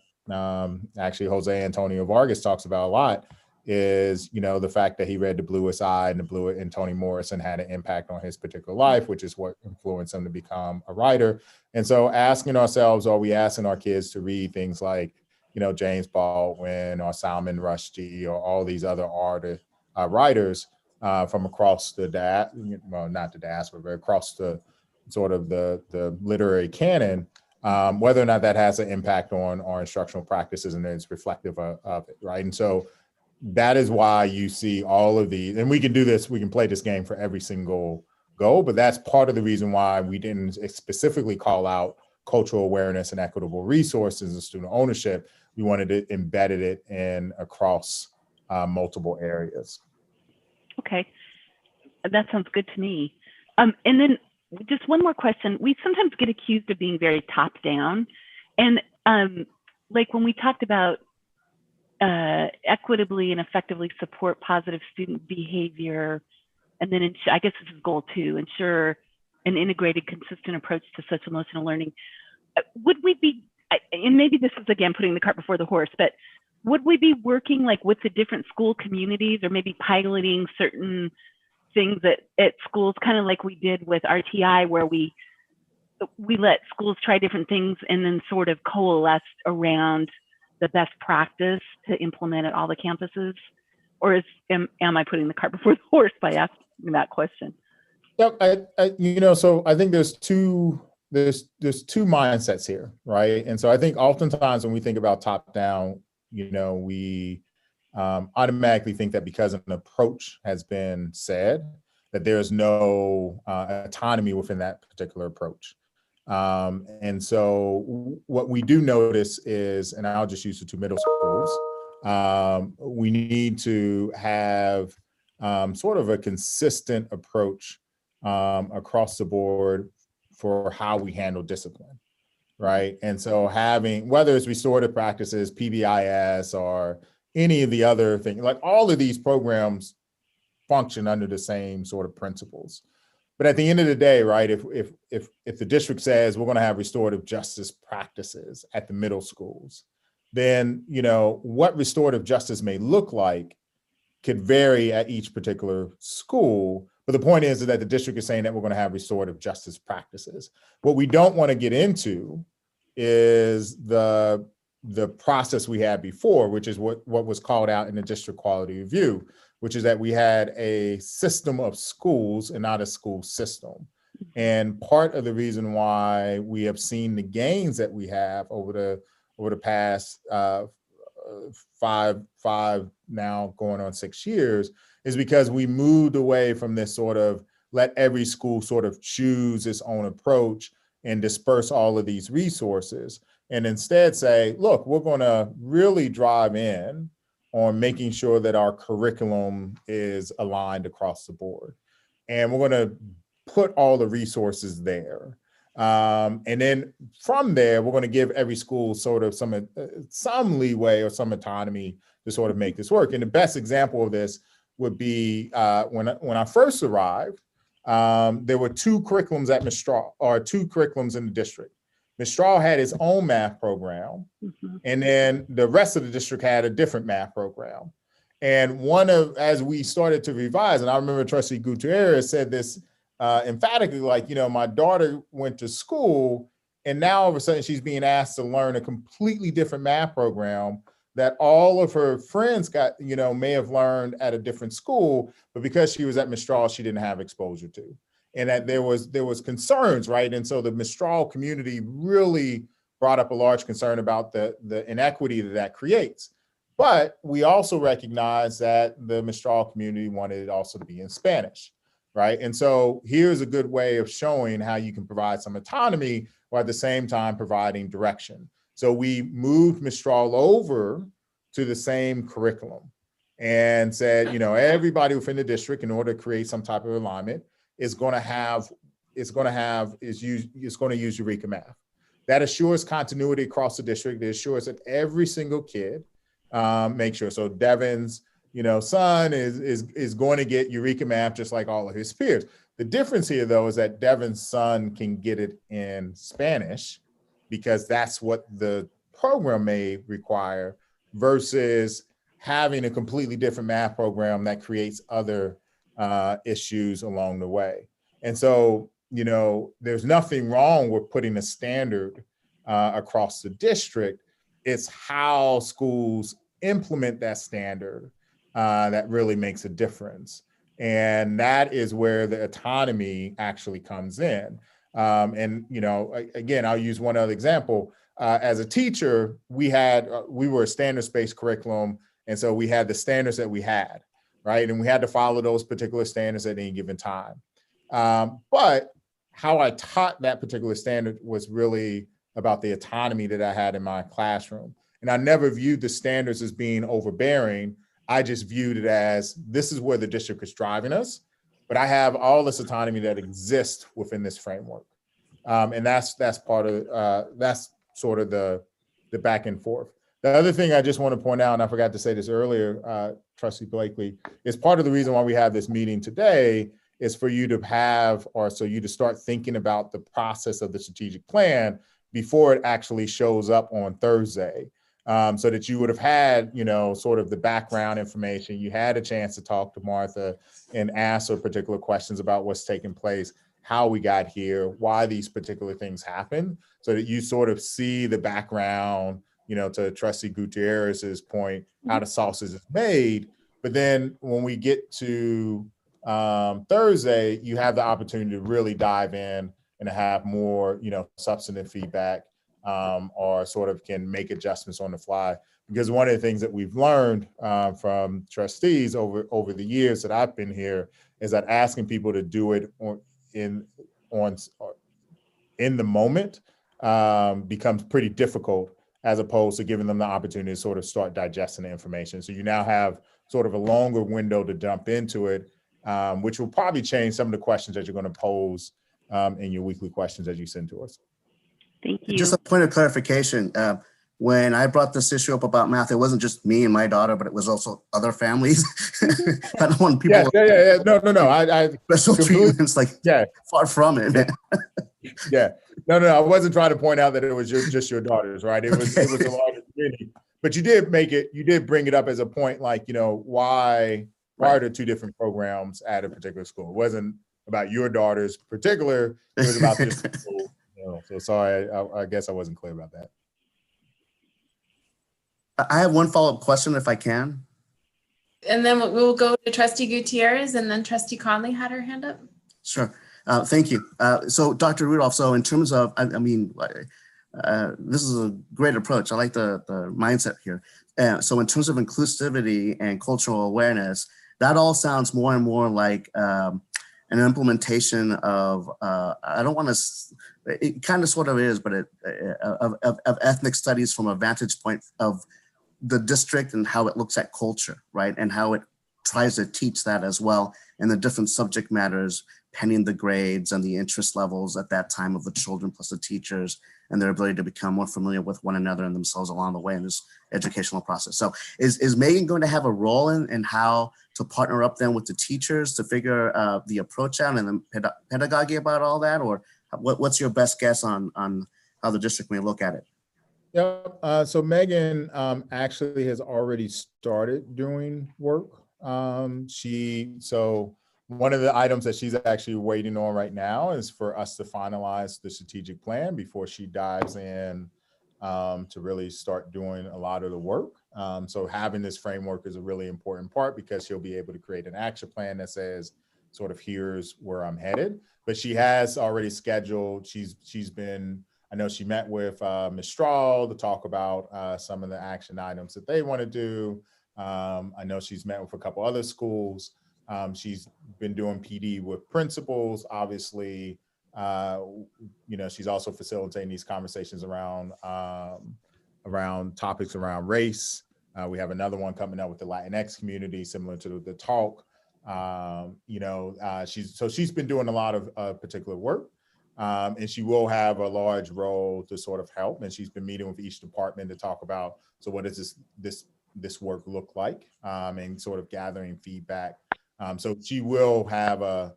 actually Jose Antonio Vargas talks about a lot is, you know, the fact that he read The Bluest Eye and Toni Morrison had an impact on his particular life, which is what influenced him to become a writer. And so asking ourselves, are we asking our kids to read things like, you know, James Baldwin or Salman Rushdie or all these other writers from across not the diaspora, but across the sort of the literary canon, whether or not that has an impact on our instructional practices and it's reflective of it, right? And so that is why you see all of these, and we can play this game for every single go, but that's part of the reason why we didn't specifically call out cultural awareness and equitable resources and student ownership. We wanted to embed it in across multiple areas. Okay, that sounds good to me. And then just one more question. We sometimes get accused of being very top down. And like when we talked about equitably and effectively support positive student behavior, and then I guess this is goal 2, ensure an integrated, consistent approach to social emotional learning. Would we be, and maybe this is again putting the cart before the horse, but would we be working like with the different school communities or maybe piloting certain things at schools, kind of like we did with RTI, where we let schools try different things and then sort of coalesce around the best practice to implement at all the campuses? Or am I putting the cart before the horse by asking that question? Yep, so I think there's two mindsets here, right? And so I think oftentimes when we think about top down, you know, we automatically think that because an approach has been said, that there's no autonomy within that particular approach. And so what we do notice is, and I'll just use the 2 middle schools, we need to have sort of a consistent approach across the board for how we handle discipline, right? And so having, whether it's restorative practices, PBIS, or any of the other things, like all of these programs function under the same sort of principles. But at the end of the day, right, if the district says we're going to have restorative justice practices at the middle schools, then, you know, what restorative justice may look like could vary at each particular school. But the point is that the district is saying that we're going to have restorative justice practices. What we don't want to get into is the process we had before, which is what was called out in the district quality review, which is that we had a system of schools and not a school system. And part of the reason why we have seen the gains that we have over the past five now going on 6 years is because we moved away from this sort of let every school sort of choose its own approach and disperse all of these resources, and instead say, look, we're going to really drive in on making sure that our curriculum is aligned across the board. And we're going to put all the resources there. And then from there, we're going to give every school sort of some leeway or some autonomy to sort of make this work. And the best example of this would be when I first arrived, there were two curriculums at Mistral, or two curriculums in the district. Mistral had its own math program, and then the rest of the district had a different math program. And as we started to revise, and I remember Trustee Gutierrez said this emphatically, like, my daughter went to school and now all of a sudden she's being asked to learn a completely different math program that all of her friends may have learned at a different school, but because she was at Mistral, she didn't have exposure to. And that there was concerns, right? And so the Mistral community really brought up a large concern about the inequity that creates. But we also recognize that the Mistral community wanted it also to be in Spanish, right? And so here's a good way of showing how you can provide some autonomy while at the same time providing direction. So we moved Mistral over to the same curriculum and said, everybody within the district, in order to create some type of alignment, is going to use Eureka Math. That assures continuity across the district. It assures that every single kid make sure. So Devin's, son is going to get Eureka Math just like all of his peers. The difference here, though, is that Devin's son can get it in Spanish because that's what the program may require, versus having a completely different math program that creates other issues along the way. And so, there's nothing wrong with putting a standard across the district. It's how schools implement that standard that really makes a difference. And that is where the autonomy actually comes in. Again, I'll use one other example. As a teacher, we were a standards-based curriculum. And so we had the standards that we had, right? And we had to follow those particular standards at any given time. But how I taught that particular standard was really about the autonomy that I had in my classroom. And I never viewed the standards as being overbearing. I just viewed it as, this is where the district is driving us, but I have all this autonomy that exists within this framework. And that's part of, that's sort of the back and forth. The other thing I just want to point out, and I forgot to say this earlier, Trustee Blakely, is part of the reason why we have this meeting today is for you to you to start thinking about the process of the strategic plan before it actually shows up on Thursday. So that you would have had, sort of the background information. You had a chance to talk to Martha and ask her particular questions about what's taking place, how we got here, why these particular things happen, so that you sort of see the background, to Trustee Gutierrez's point, how the sausage is made. But then when we get to Thursday, you have the opportunity to really dive in and have more, substantive feedback. Or sort of can make adjustments on the fly. Because one of the things that we've learned from trustees over the years that I've been here is that asking people to do it in the moment becomes pretty difficult, as opposed to giving them the opportunity to sort of start digesting the information. So you now have sort of a longer window to jump into it, which will probably change some of the questions that you're going to pose in your weekly questions as you send to us. Thank you. Just a point of clarification. When I brought this issue up about math, it wasn't just me and my daughter, but it was also other families. I don't want people. Yeah. No. I special treatments, far from it. Yeah. No. I wasn't trying to point out that it was just your daughters, right? It was a larger community. But you did bring it up as a point, like, why are there two different programs at a particular school? It wasn't about your daughters in particular. It was about this school. So sorry, I guess I wasn't clear about that. I have one follow-up question, if I can. And then we'll go to Trustee Gutierrez, and then Trustee Conley had her hand up. Sure. Thank you. So Dr. Rudolph, so in terms of, this is a great approach. I like the mindset here. So in terms of inclusivity and cultural awareness, that all sounds more and more like an implementation of, I don't want to, it kind of sort of is, but of ethnic studies from a vantage point of the district and how it looks at culture, right? And how it tries to teach that as well, and the different subject matters pending the grades and the interest levels at that time of the children plus the teachers and their ability to become more familiar with one another and themselves along the way in this educational process. So is Megan going to have a role in how to partner up then with the teachers to figure the approach out and the pedagogy about all that? Or what's your best guess on how the district may look at it? Yeah, so Megan actually has already started doing work. So one of the items that she's actually waiting on right now is for us to finalize the strategic plan before she dives in to really start doing a lot of the work. So having this framework is a really important part because she'll be able to create an action plan that says sort of here's where I'm headed. But she has already scheduled, she's been, I know she met with Ms. Strahl to talk about some of the action items that they want to do. I know she's met with a couple other schools. She's been doing PD with principals, obviously. She's also facilitating these conversations around topics around race. We have another one coming up with the Latinx community, similar to the talk. She's been doing a lot of particular work. And she will have a large role to sort of help. And she's been meeting with each department to talk about, so what does this work look like, and sort of gathering feedback. So she will have a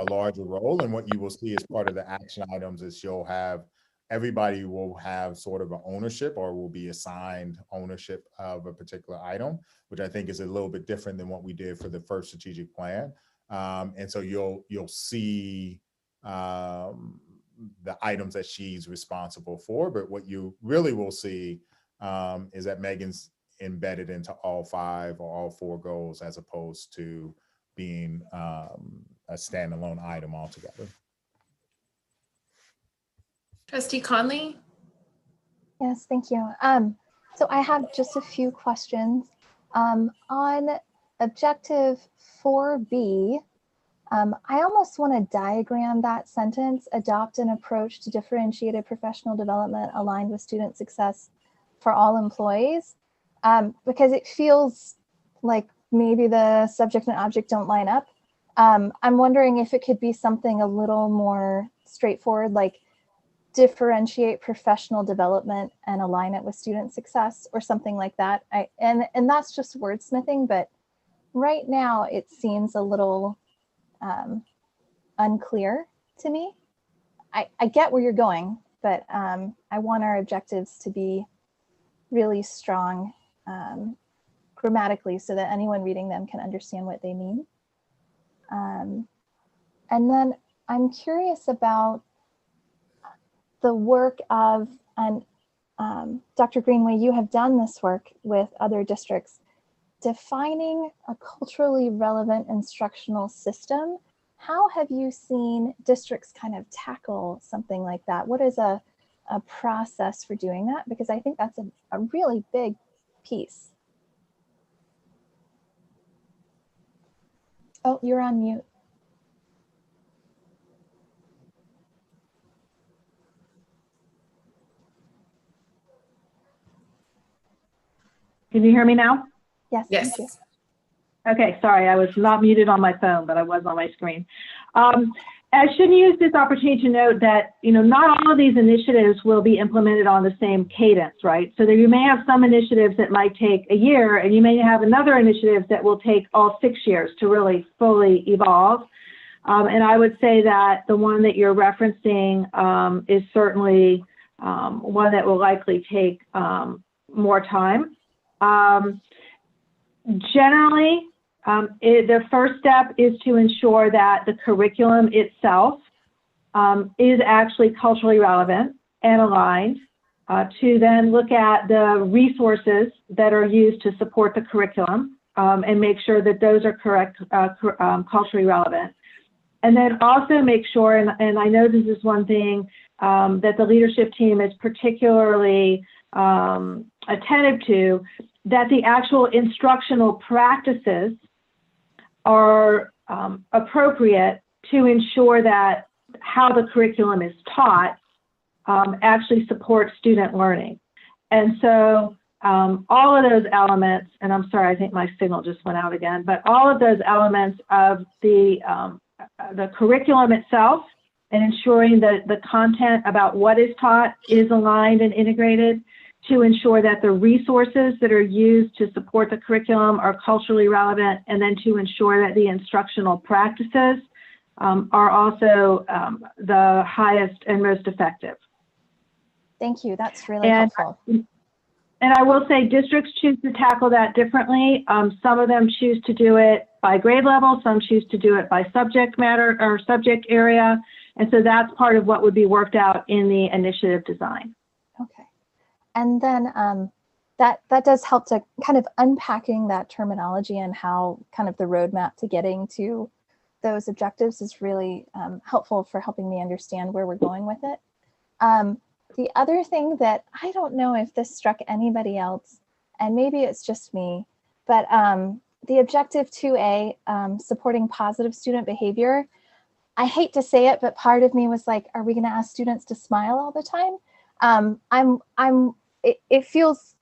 larger role. And what you will see as part of the action items is everybody will have sort of an ownership or will be assigned ownership of a particular item, which I think is a little bit different than what we did for the first strategic plan. And so you'll see the items that she's responsible for, but what you really will see is that Megan's embedded into all 5 or all 4 goals as opposed to being a standalone item altogether. Trustee Conley? Yes, thank you. So I have just a few questions. On objective 4B, I almost want to diagram that sentence, adopt an approach to differentiated professional development aligned with student success for all employees, because it feels like maybe the subject and object don't line up. I'm wondering if it could be something a little more straightforward, like differentiate professional development and align it with student success or something like that. And that's just wordsmithing, but right now it seems a little unclear to me. I get where you're going, but I want our objectives to be really strong grammatically so that anyone reading them can understand what they mean. And then I'm curious about the work of, and Dr. Greenway, you have done this work with other districts, defining a culturally relevant instructional system. How have you seen districts kind of tackle something like that? What is a process for doing that? Because I think that's a really big piece. Oh, you're on mute. Can you hear me now? Yes. Yes. Thank you. Okay, sorry, I was not muted on my phone, but I was on my screen. I should use this opportunity to note that, not all of these initiatives will be implemented on the same cadence, right? So you may have some initiatives that might take a year, and you may have another initiative that will take all 6 years to really fully evolve. And I would say that the one that you're referencing is certainly one that will likely take more time. Generally, the first step is to ensure that the curriculum itself is actually culturally relevant and aligned, to then look at the resources that are used to support the curriculum and make sure that those are correct, culturally relevant. And then also make sure, and I know this is one thing that the leadership team is particularly attentive to, that the actual instructional practices are appropriate to ensure that how the curriculum is taught actually supports student learning. And so all of those elements, and I'm sorry, I think my signal just went out again, but all of those elements of the curriculum itself and ensuring that the content about what is taught is aligned and integrated, to ensure that the resources that are used to support the curriculum are culturally relevant, and then to ensure that the instructional practices are also the highest and most effective. Thank you. That's really helpful. And I will say districts choose to tackle that differently. Some of them choose to do it by grade level. Some choose to do it by subject matter or subject area. And so that's part of what would be worked out in the initiative design. Okay. And then that does help to kind of unpacking that terminology and how kind of the roadmap to getting to those objectives is really helpful for helping me understand where we're going with it. The other thing that I don't know if this struck anybody else, and maybe it's just me, but the objective 2A, supporting positive student behavior, I hate to say it, but part of me was like, are we going to ask students to smile all the time? It feels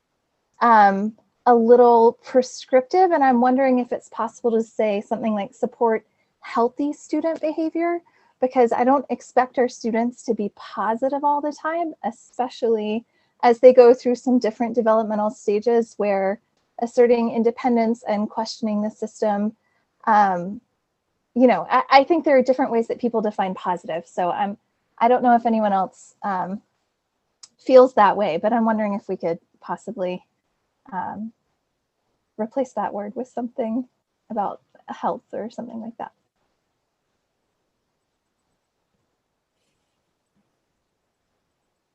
a little prescriptive, and I'm wondering if it's possible to say something like support healthy student behavior, because I don't expect our students to be positive all the time, especially as they go through some different developmental stages where asserting independence and questioning the system, you know, I think there are different ways that people define positive. So I don't know if anyone else feels that way, but I'm wondering if we could possibly replace that word with something about health or something like that.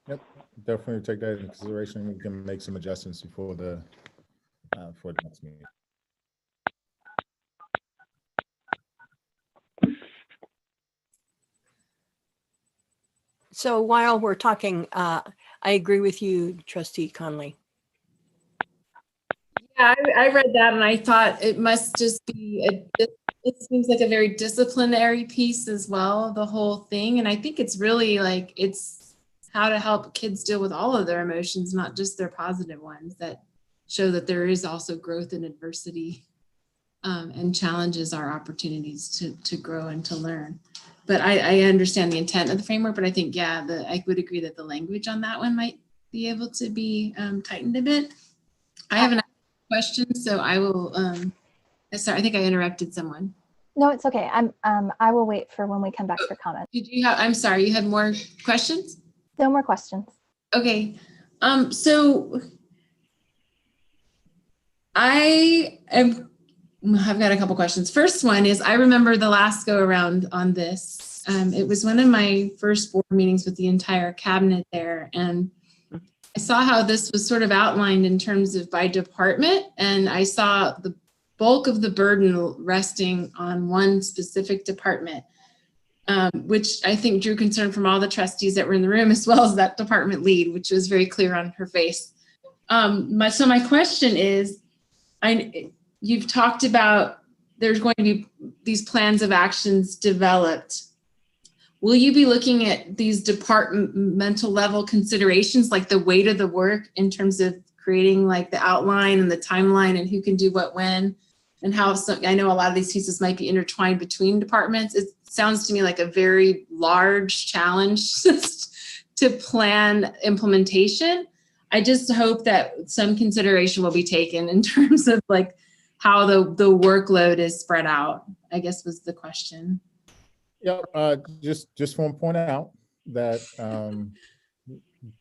Yep, definitely take that into consideration. We can make some adjustments before the for the next meeting. So while we're talking, I agree with you, Trustee Conley. Yeah, I read that and I thought it must just be, it seems like a very disciplinary piece as well, the whole thing. And I think it's really like, it's how to help kids deal with all of their emotions, not just their positive ones, that show that there is also growth in adversity, and challenges are opportunities to grow and to learn. But I understand the intent of the framework, but I think, yeah, I would agree that the language on that one might be able to be tightened a bit. I have another question, so I will, sorry, I think I interrupted someone. No, it's okay. I will wait for when we come back for comments. Did you have, I'm sorry, you had more questions? No more questions. Okay, so I've got a couple questions. First one is, I remember the last go around on this. It was one of my first board meetings with the entire cabinet there. And I saw how this was sort of outlined in terms of by department. And I saw the bulk of the burden resting on one specific department, which I think drew concern from all the trustees that were in the room, as well as that department lead, which was very clear on her face. So my question is, you've talked about there's going to be these plans of actions developed. Will you be looking at these departmental level considerations, like the weight of the work in terms of creating like the outline and the timeline and who can do what when, and how I know a lot of these pieces might be intertwined between departments. It sounds to me like a very large challenge to plan implementation. I just hope that some consideration will be taken in terms of like how the workload is spread out, I guess was the question. Yep, just want to point out that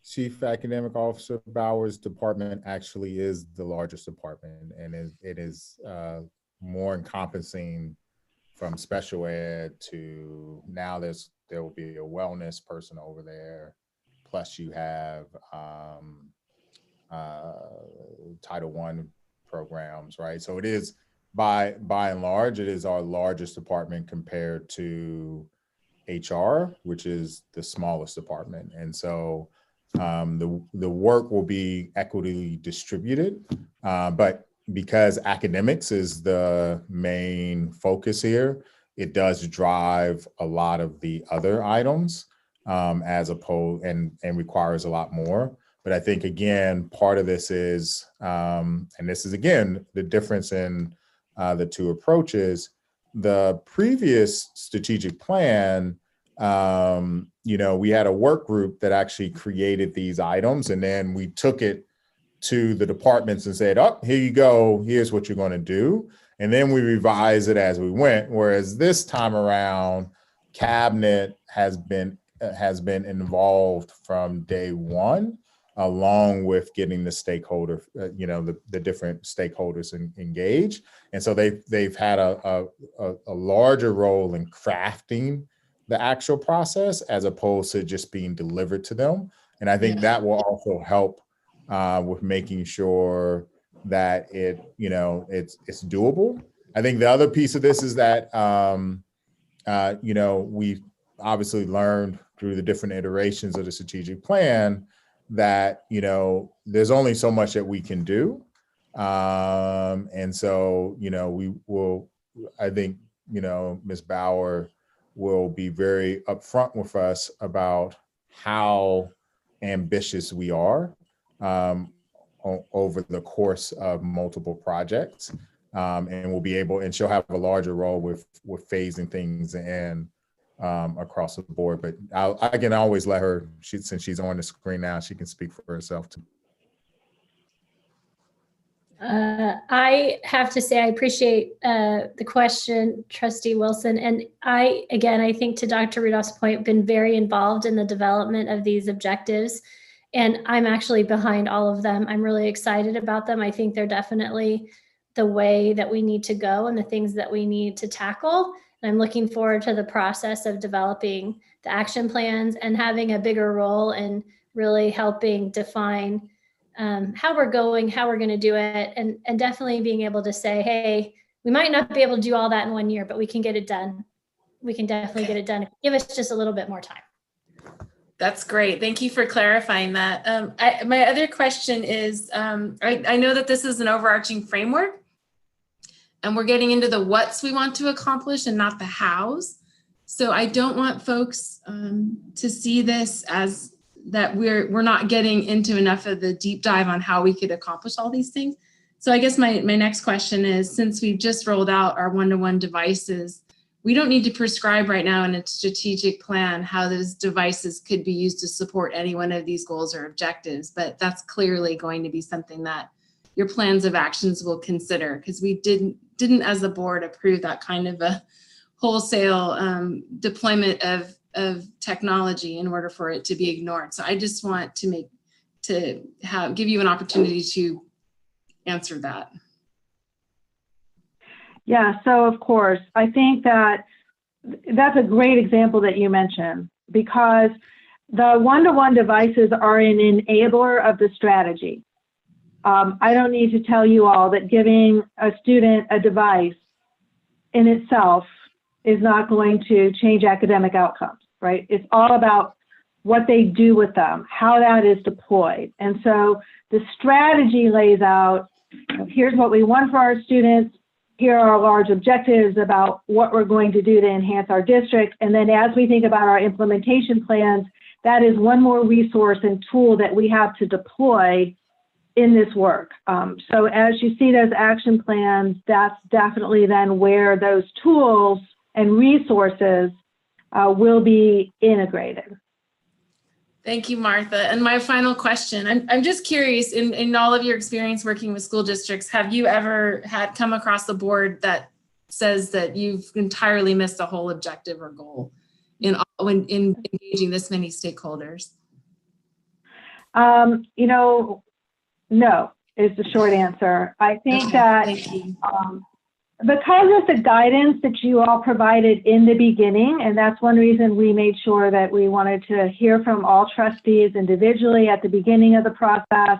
Chief Academic Officer Bauer's department actually is the largest department, and it is more encompassing from special ed to now there will be a wellness person over there. Plus you have Title I programs, right? So it is by and large, it is our largest department compared to HR, which is the smallest department. And so the work will be equitably distributed, but because academics is the main focus here, it does drive a lot of the other items as opposed and requires a lot more. But I think, again, part of this is, and this is, again, the difference in the two approaches. The previous strategic plan, we had a work group that actually created these items, and then we took it to the departments and said, oh, here you go, here's what you're going to do. And then we revise it as we went. Whereas this time around, Cabinet has been involved from day one, along with getting the stakeholder, the different stakeholders engaged. And so they've had a larger role in crafting the actual process as opposed to just being delivered to them. And I think that will also help with making sure that it's doable. I think the other piece of this is that we obviously learned through the different iterations of the strategic plan that there's only so much that we can do, and so we will. I think Ms. Bauer will be very upfront with us about how ambitious we are over the course of multiple projects, and we'll be able, and she'll have a larger role with phasing things in across the board. But I can always let her, since she's on the screen now, she can speak for herself too. I have to say I appreciate the question, Trustee Wilson. And I think to Dr. Rudolph's point, been very involved in the development of these objectives. And I'm actually behind all of them. I'm really excited about them. I think they're definitely the way that we need to go and the things that we need to tackle. And I'm looking forward to the process of developing the action plans and having a bigger role in really helping define how we're going, how we're going to do it, and definitely being able to say, hey, we might not be able to do all that in 1 year, but we can get it done. We can definitely get it done. Give us just a little bit more time. That's great. Thank you for clarifying that. My other question is, I know that this is an overarching framework, and we're getting into the what's we want to accomplish and not the hows. So I don't want folks to see this as that we're not getting into enough of the deep dive on how we could accomplish all these things. So I guess my next question is, since we've just rolled out our one-to-one devices, we don't need to prescribe right now in a strategic plan how those devices could be used to support any one of these goals or objectives, but that's clearly going to be something that your plans of actions will consider, because we didn't as a board approve that kind of a wholesale deployment of technology in order for it to be ignored. So I just want to give you an opportunity to answer that. Yeah, so of course, I think that's a great example that you mentioned, because the one-to-one devices are an enabler of the strategy. I don't need to tell you all that giving a student a device in itself is not going to change academic outcomes, right? It's all about what they do with them, how that is deployed. And so the strategy lays out, here's what we want for our students, here are our large objectives about what we're going to do to enhance our district. And then as we think about our implementation plans, that is one more resource and tool that we have to deploy in this work. So as you see those action plans, that's definitely then where those tools and resources will be integrated. Thank you, Martha. And my final question, I'm just curious, in all of your experience working with school districts, have you ever come across a board that says that you've entirely missed a whole objective or goal in engaging this many stakeholders? No is the short answer. I think that because of the guidance that you all provided in the beginning, and that's one reason we made sure that we wanted to hear from all trustees individually at the beginning of the process,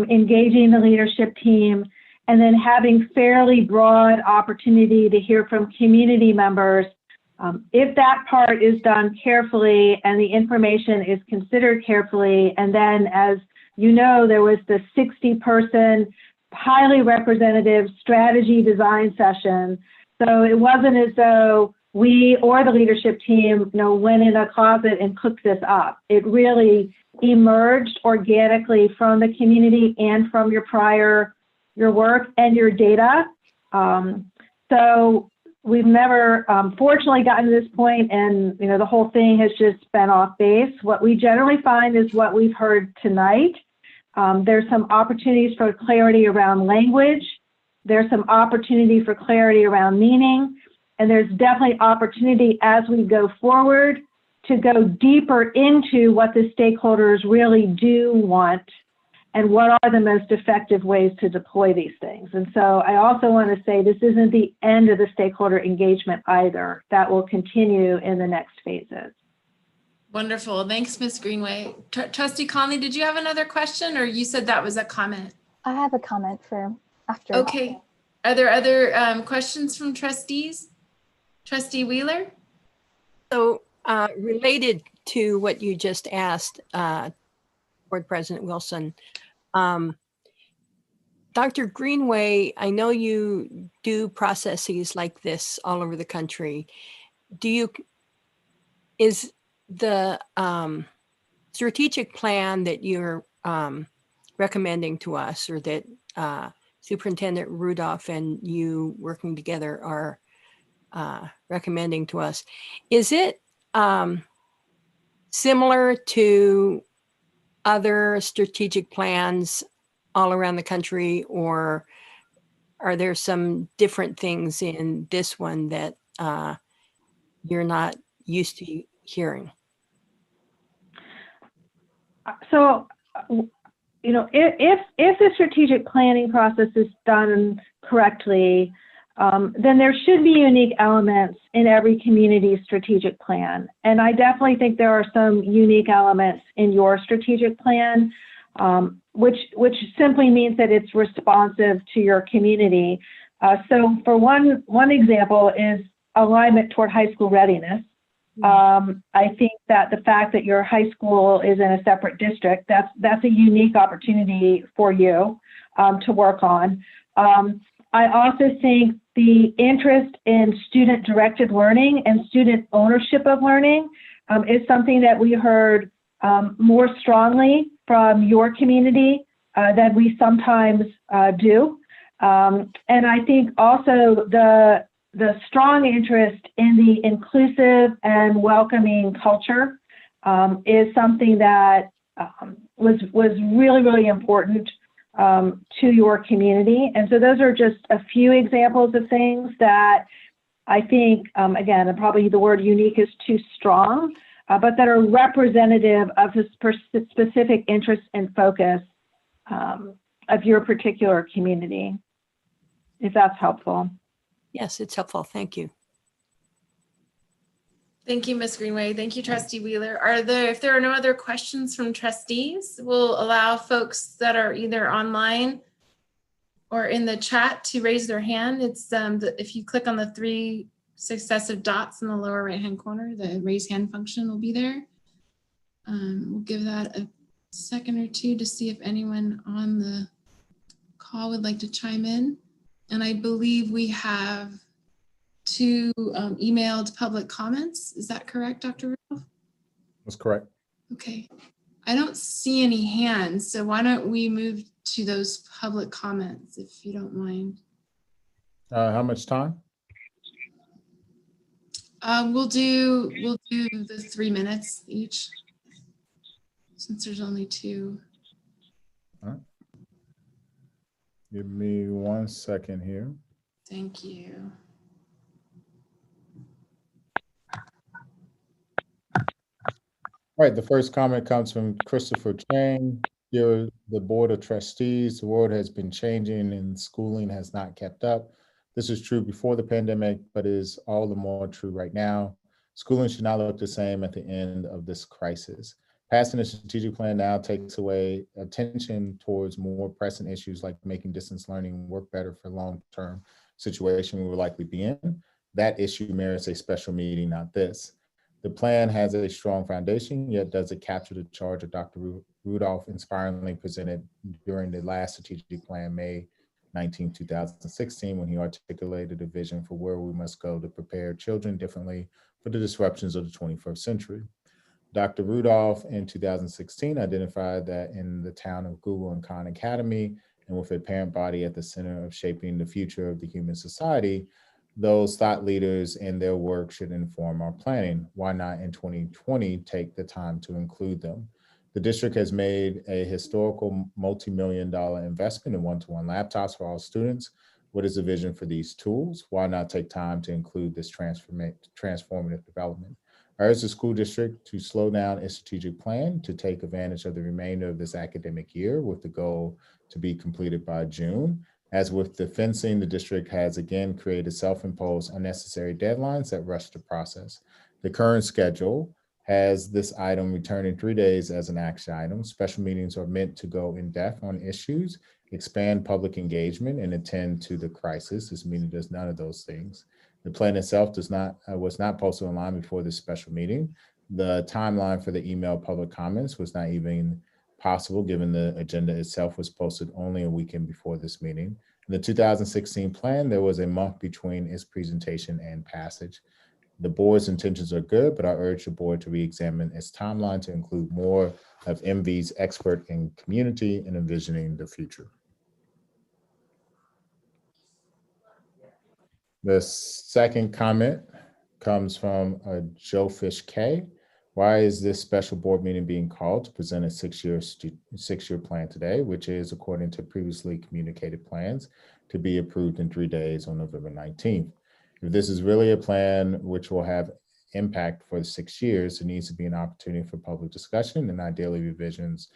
engaging the leadership team, and then having fairly broad opportunity to hear from community members. If that part is done carefully and the information is considered carefully, and then, as you know, there was the 60-person highly representative strategy design session So it wasn't as though we or the leadership team, went in a closet and cooked this up. It really emerged organically from the community and from your work and your data. So we've never, fortunately, gotten to this point, and the whole thing has just been off base. What we generally find is what we've heard tonight. There's some opportunities for clarity around language. There's some opportunity for clarity around meaning. And there's definitely opportunity as we go forward to go deeper into what the stakeholders really do want and what are the most effective ways to deploy these things. And so I also want to say this isn't the end of the stakeholder engagement either. That will continue in the next phases. Wonderful. Thanks, Ms. Greenway. Trustee Conley, did you have another question, or you said that was a comment? I have a comment for after. Okay. Are there other questions from trustees? Trustee Wheeler? So related to what you just asked, Board President Wilson, Dr. Greenway, I know you do processes like this all over the country. Is the strategic plan that you're recommending to us, or that Superintendent Rudolph and you working together are recommending to us, is it similar to other strategic plans all around the country, or are there some different things in this one that you're not used to hearing? So, if the strategic planning process is done correctly, then there should be unique elements in every community's strategic plan. And I definitely think there are some unique elements in your strategic plan, which simply means that it's responsive to your community. So for one example is alignment toward high school readiness. I think that the fact that your high school is in a separate district, that's a unique opportunity for you to work on. I also think the interest in student-directed learning and student ownership of learning is something that we heard more strongly from your community than we sometimes do. And I think also the strong interest in the inclusive and welcoming culture is something that was really, really important to your community. And so those are just a few examples of things that I think, again, probably the word unique is too strong, but that are representative of the specific interests and focus of your particular community, if that's helpful. Yes, it's helpful. Thank you. Thank you, Ms. Greenway. Thank you, Trustee Wheeler. If there are no other questions from trustees, we'll allow folks that are either online or in the chat to raise their hand. It's if you click on the 3 successive dots in the lower right-hand corner, the raise hand function will be there. We'll give that a second or two to see if anyone on the call would like to chime in. And I believe we have 2 emailed public comments. Is that correct, Dr. Rudolph? That's correct. Okay. I don't see any hands, so why don't we move to those public comments, if you don't mind. How much time? We'll do the 3 minutes each, since there's only 2. All right. Give me 1 second here. Thank you. All right, the first comment comes from Christopher Chang. Dear the Board of Trustees, the world has been changing and schooling has not kept up. This is true before the pandemic, but is all the more true right now. Schooling should not look the same at the end of this crisis. Passing a strategic plan now takes away attention towards more pressing issues like making distance learning work better for long-term situation we will likely be in. That issue merits a special meeting, not this. The plan has a strong foundation, yet does it capture the charge of Dr. Rudolph inspiringly presented during the last strategic plan May 19, 2016, when he articulated a vision for where we must go to prepare children differently for the disruptions of the 21st century. Dr. Rudolph in 2016 identified that in the town of Google and Khan Academy, and with a parent body at the center of shaping the future of the human society, those thought leaders and their work should inform our planning. Why not in 2020 take the time to include them? The district has made a historical multi-million-dollar investment in one-to-one laptops for all students. What is the vision for these tools? Why not take time to include this transformative development? I urge the school district to slow down its strategic plan to take advantage of the remainder of this academic year with the goal to be completed by June. As with the fencing, the district has again created self-imposed unnecessary deadlines that rush the process. The current schedule has this item returned in 3 days as an action item. Special meetings are meant to go in depth on issues, expand public engagement, and attend to the crisis. This meeting does none of those things. The plan itself was not posted online before this special meeting. The timeline for the email public comments was not even possible given the agenda itself was posted only a weekend before this meeting. In the 2016 plan, there was a month between its presentation and passage. The board's intentions are good, but I urge the board to re-examine its timeline to include more of MV's expert in community and envisioning the future. The second comment comes from Joe Fish K. Why is this special board meeting being called to present a six-year plan today, which is according to previously communicated plans to be approved in 3 days on November 19th? If this is really a plan which will have impact for 6 years, there needs to be an opportunity for public discussion and ideally revisions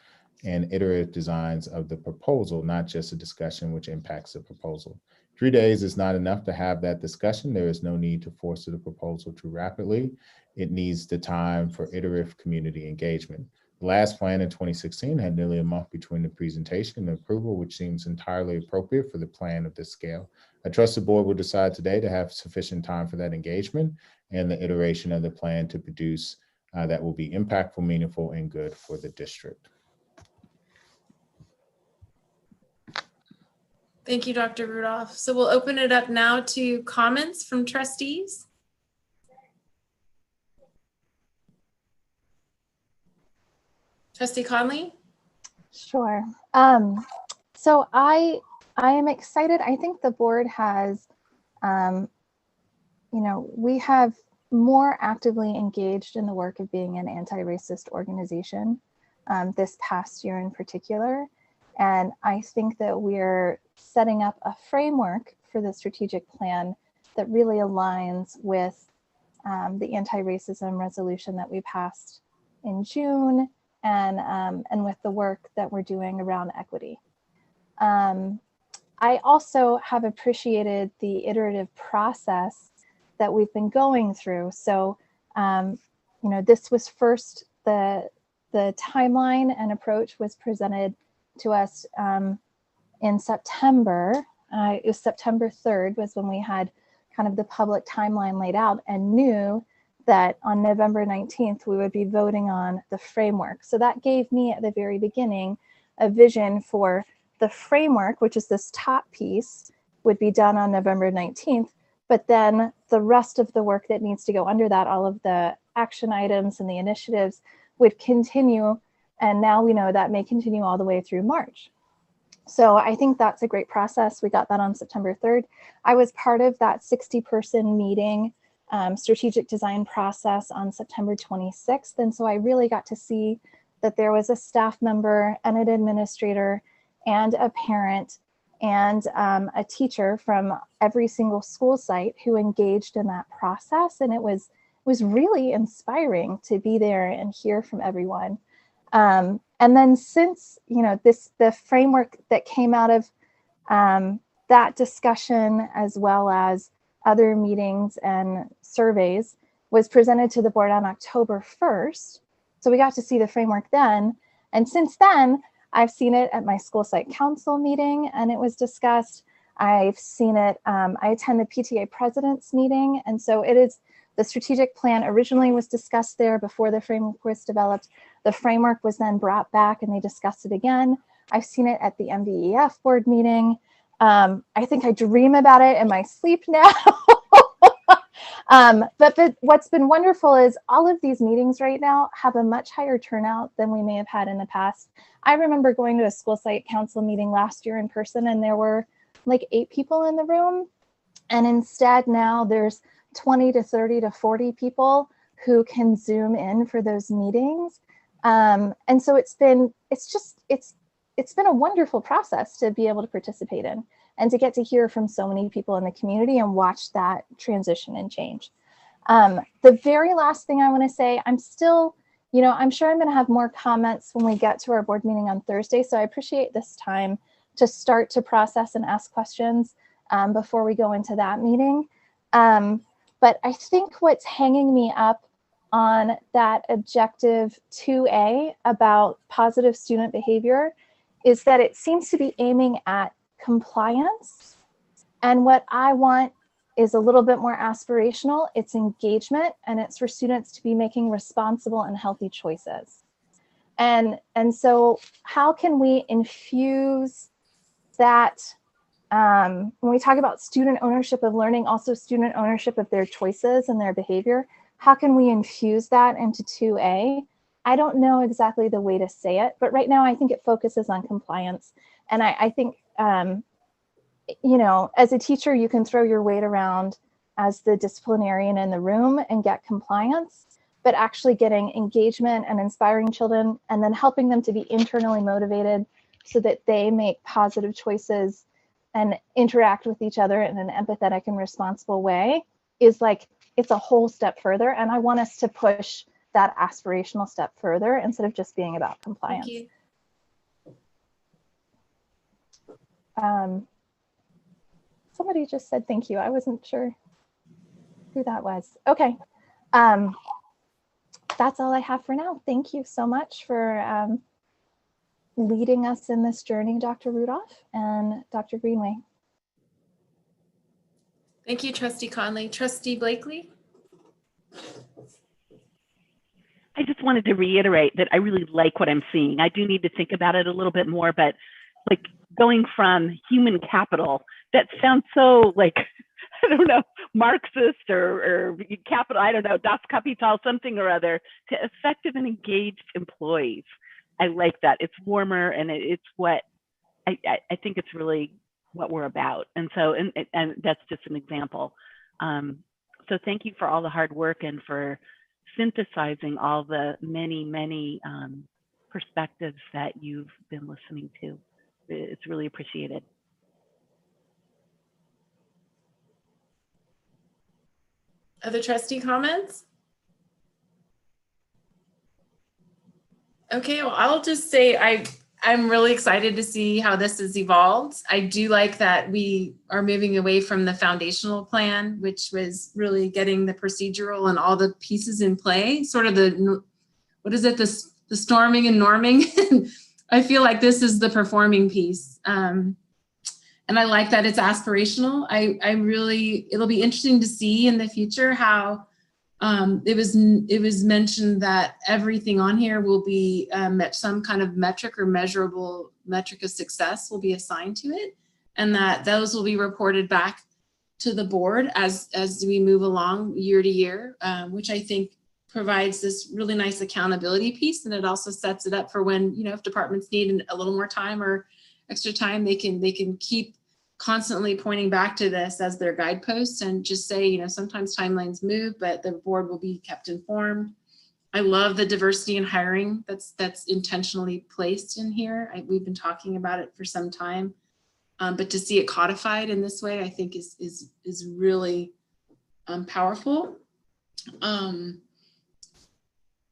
and iterative designs of the proposal, not just a discussion which impacts the proposal. 3 days is not enough to have that discussion. There is no need to force the proposal too rapidly. It needs the time for iterative community engagement. The last plan in 2016 had nearly a month between the presentation and approval, which seems entirely appropriate for the plan of this scale. I trust the board will decide today to have sufficient time for that engagement and the iteration of the plan to produce that will be impactful, meaningful, and good for the district. Thank you, Dr. Rudolph. So we'll open it up now to comments from trustees. Trustee Conley? Sure. So I am excited. I think the board has, we have more actively engaged in the work of being an anti-racist organization this past year in particular. And I think that we're setting up a framework for the strategic plan that really aligns with the anti-racism resolution that we passed in June and with the work that we're doing around equity. I also have appreciated the iterative process that we've been going through. So, this was first, the timeline and approach was presented to us in September. It was September 3rd was when we had kind of the public timeline laid out and knew that on November 19th, we would be voting on the framework. So that gave me at the very beginning a vision for the framework, which is this top piece, would be done on November 19th, but then the rest of the work that needs to go under that, all of the action items and the initiatives would continue. And now we know that may continue all the way through March. So I think that's a great process. We got that on September 3rd. I was part of that 60-person meeting strategic design process on September 26th. And so I really got to see that there was a staff member and an administrator and a parent and a teacher from every single school site who engaged in that process. And it was really inspiring to be there and hear from everyone. And then since, the framework that came out of that discussion, as well as other meetings and surveys, was presented to the board on October 1st. So we got to see the framework then. And since then, I've seen it at my school site council meeting and it was discussed. I've seen it, I attend the PTA president's meeting. And so it is, the strategic plan originally was discussed there before the framework was developed. The framework was then brought back and they discussed it again. I've seen it at the MVEF board meeting. I think I dream about it in my sleep now. But what's been wonderful is all of these meetings right now have a much higher turnout than we may have had in the past. I remember going to a school site council meeting last year in person, and there were like 8 people in the room. And instead now there's 20 to 30 to 40 people who can Zoom in for those meetings. And so it's been a wonderful process to be able to participate in and to get to hear from so many people in the community and watch that transition and change. The very last thing I want to say, I'm still, I'm sure I'm going to have more comments when we get to our board meeting on Thursday. So I appreciate this time to start to process and ask questions before we go into that meeting. But I think what's hanging me up on that objective 2A about positive student behavior is that it seems to be aiming at compliance. And what I want is a little bit more aspirational. It's engagement, and it's for students to be making responsible and healthy choices. And so how can we infuse that when we talk about student ownership of learning, also student ownership of their choices and their behavior? How can we infuse that into 2A? I don't know exactly the way to say it, but right now I think it focuses on compliance. And I think, as a teacher, you can throw your weight around as the disciplinarian in the room and get compliance, but actually getting engagement and inspiring children and then helping them to be internally motivated so that they make positive choices and interact with each other in an empathetic and responsible way is like, it's a whole step further. And I want us to push that aspirational step further instead of just being about compliance. Thank you. Somebody just said thank you. I wasn't sure who that was. Okay. That's all I have for now. Thank you so much for leading us in this journey, Dr. Rudolph and Dr. Greenway. Thank you, Trustee Conley. Trustee Blakely? I just wanted to reiterate that I really like what I'm seeing. I do need to think about it a little bit more, but like going from human capital, that sounds so like, I don't know, Marxist or capital, I don't know, Das Kapital, something or other, to effective and engaged employees. I like that. It's warmer, and it's what I think it's really what we're about. And so, and that's just an example. So thank you for all the hard work and for synthesizing all the many perspectives that you've been listening to. It's really appreciated. Other trustee comments? Okay, well, I'll just say I'm really excited to see how this has evolved. I do like that we are moving away from the foundational plan, which was really getting the procedural and all the pieces in play, sort of the, what is it, the storming and norming. I feel like this is the performing piece. And I like that it's aspirational. It'll be interesting to see in the future how it was mentioned that everything on here will be some kind of metric or measurable metric of success will be assigned to it, and that those will be reported back to the board as we move along year to year, which I think provides this really nice accountability piece. And it also sets it up for when, if departments need a little more time or extra time, they can keep constantly pointing back to this as their guideposts and just say, sometimes timelines move, but the board will be kept informed. I love the diversity in hiring that's intentionally placed in here. We've been talking about it for some time, but to see it codified in this way, I think is really powerful.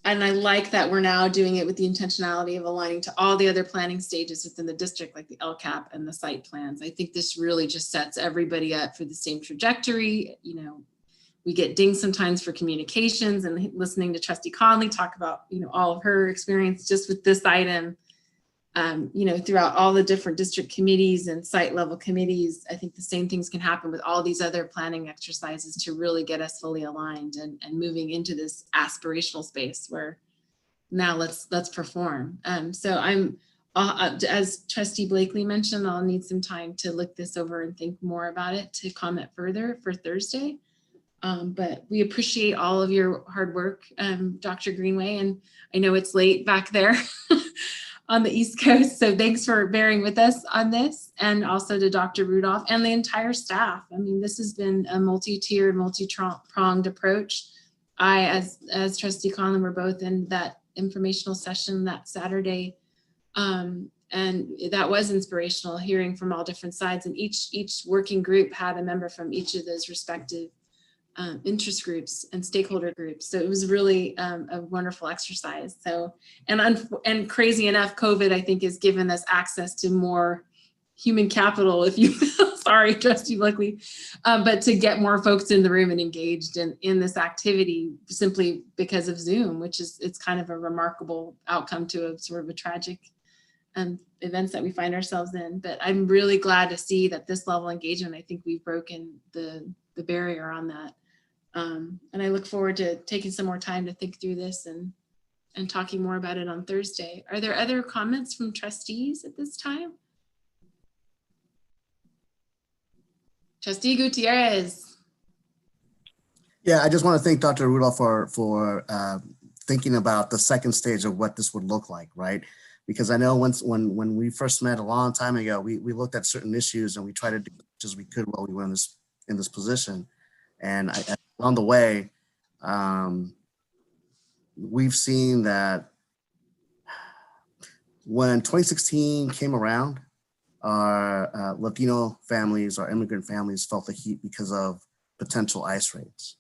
And I like that we're now doing it with the intentionality of aligning to all the other planning stages within the district, like the LCAP and the site plans. I think this really just sets everybody up for the same trajectory. We get dinged sometimes for communications, and listening to Trustee Conley talk about, all of her experience just with this item, throughout all the different district committees and site level committees. I think the same things can happen with all these other planning exercises to really get us fully aligned and moving into this aspirational space where now let's perform. So I'm as Trustee Blakely mentioned, I'll need some time to look this over and think more about it to comment further for Thursday. But we appreciate all of your hard work, Dr. Greenway, and I know it's late back there on the East Coast, so thanks for bearing with us on this, and also to Dr. Rudolph and the entire staff. I mean, this has been a multi-tiered, multi-pronged approach. As Trustee Conlon, were both in that informational session that Saturday, and that was inspirational, hearing from all different sides, and each working group had a member from each of those respective interest groups and stakeholder groups. So it was really a wonderful exercise. So, and crazy enough, COVID, I think, has given us access to more human capital, if you will. Sorry, Trustee Blakely, but to get more folks in the room and engaged in this activity simply because of Zoom, which is, it's kind of a remarkable outcome to a sort of a tragic events that we find ourselves in. But I'm really glad to see that this level of engagement, I think we've broken the barrier on that. And I look forward to taking some more time to think through this and talking more about it on Thursday. Are there other comments from trustees at this time? Trustee Gutierrez. Yeah, I just want to thank Dr. Rudolph for thinking about the second stage of what this would look like, right? Because I know when we first met a long time ago, we looked at certain issues and we tried to do as much as we could while we were in this position. And along the way, we've seen that when 2016 came around, our Latino families, our immigrant families felt the heat because of potential ICE raids.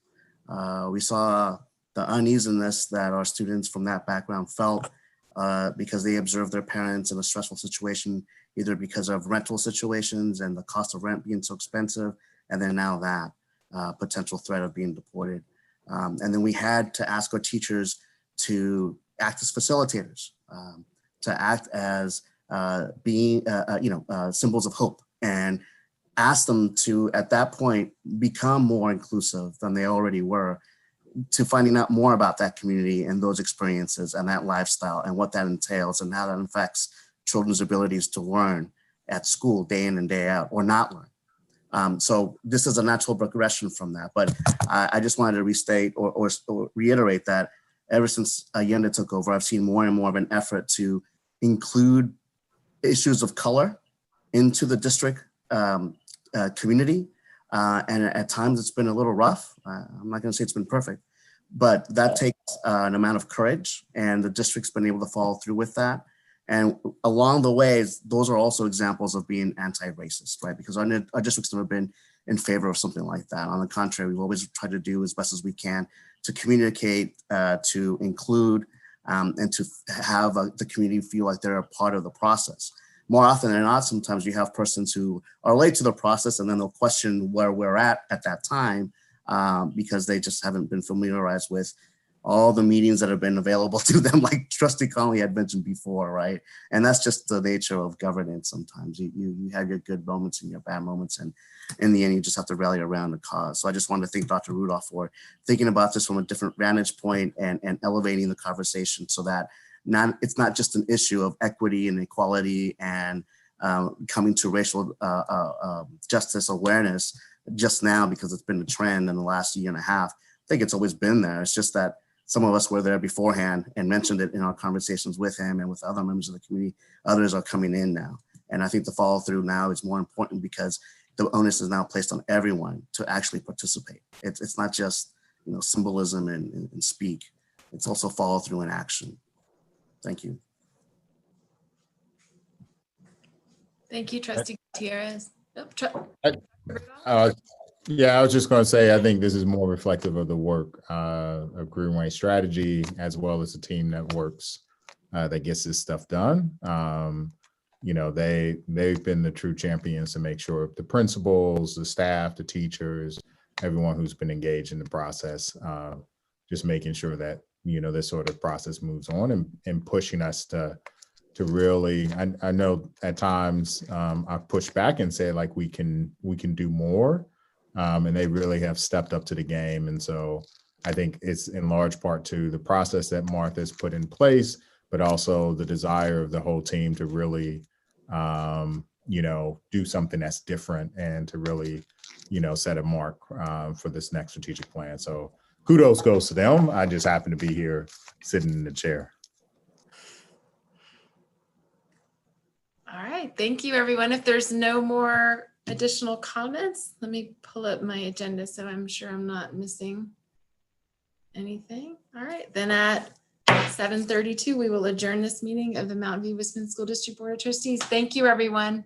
We saw the uneasiness that our students from that background felt because they observed their parents in a stressful situation, either because of rental situations and the cost of rent being so expensive, and then now that potential threat of being deported. And then we had to ask our teachers to act as facilitators, to act as being, symbols of hope, and ask them to, at that point, become more inclusive than they already were, to finding out more about that community and those experiences and that lifestyle and what that entails and how that affects children's abilities to learn at school day in and day out, or not learn. So this is a natural progression from that. But I just wanted to restate or reiterate that ever since Allende took over, I've seen more and more of an effort to include issues of color into the district community. And at times it's been a little rough. I'm not going to say it's been perfect, but that takes an amount of courage, and the district's been able to follow through with that. And along the ways, those are also examples of being anti-racist, right? Because our district's never been in favor of something like that. On the contrary, we've always tried to do as best as we can to communicate, to include, and to have the community feel like they're a part of the process. More often than not, sometimes you have persons who are late to the process and then they'll question where we're at that time because they just haven't been familiarized with all the meetings that have been available to them, like Trustee Connie had mentioned before, right? And that's just the nature of governance. Sometimes you have your good moments and your bad moments, and in the end, you just have to rally around the cause. So I just wanted to thank Dr. Rudolph for thinking about this from a different vantage point and elevating the conversation so that it's not just an issue of equity and equality and coming to racial justice awareness just now because it's been a trend in the last year and a half. I think it's always been there. It's just that some of us were there beforehand and mentioned it in our conversations with him and with other members of the community. Others are coming in now. And I think the follow through now is more important because the onus is now placed on everyone to actually participate. It's not just symbolism and speak. It's also follow through in action. Thank you. Thank you, Trustee Gutierrez. Yeah, I was just going to say, I think this is more reflective of the work of Greenway Strategy, as well as the team that works, that gets this stuff done. They've been the true champions to make sure the principals, the staff, the teachers, everyone who's been engaged in the process, just making sure that this sort of process moves on and pushing us to really. I know at times I've pushed back and said like we can do more. And they really have stepped up to the game. And so I think it's in large part to the process that Martha's put in place, but also the desire of the whole team to really, do something that's different and to really, set a mark for this next strategic plan. So kudos goes to them. I just happen to be here sitting in the chair. All right, thank you, everyone. If there's no more additional comments, let me pull up my agenda so I'm sure I'm not missing anything. All right, then at 7:32, we will adjourn this meeting of the Mountain View Wisconsin School District Board of Trustees. Thank you, everyone.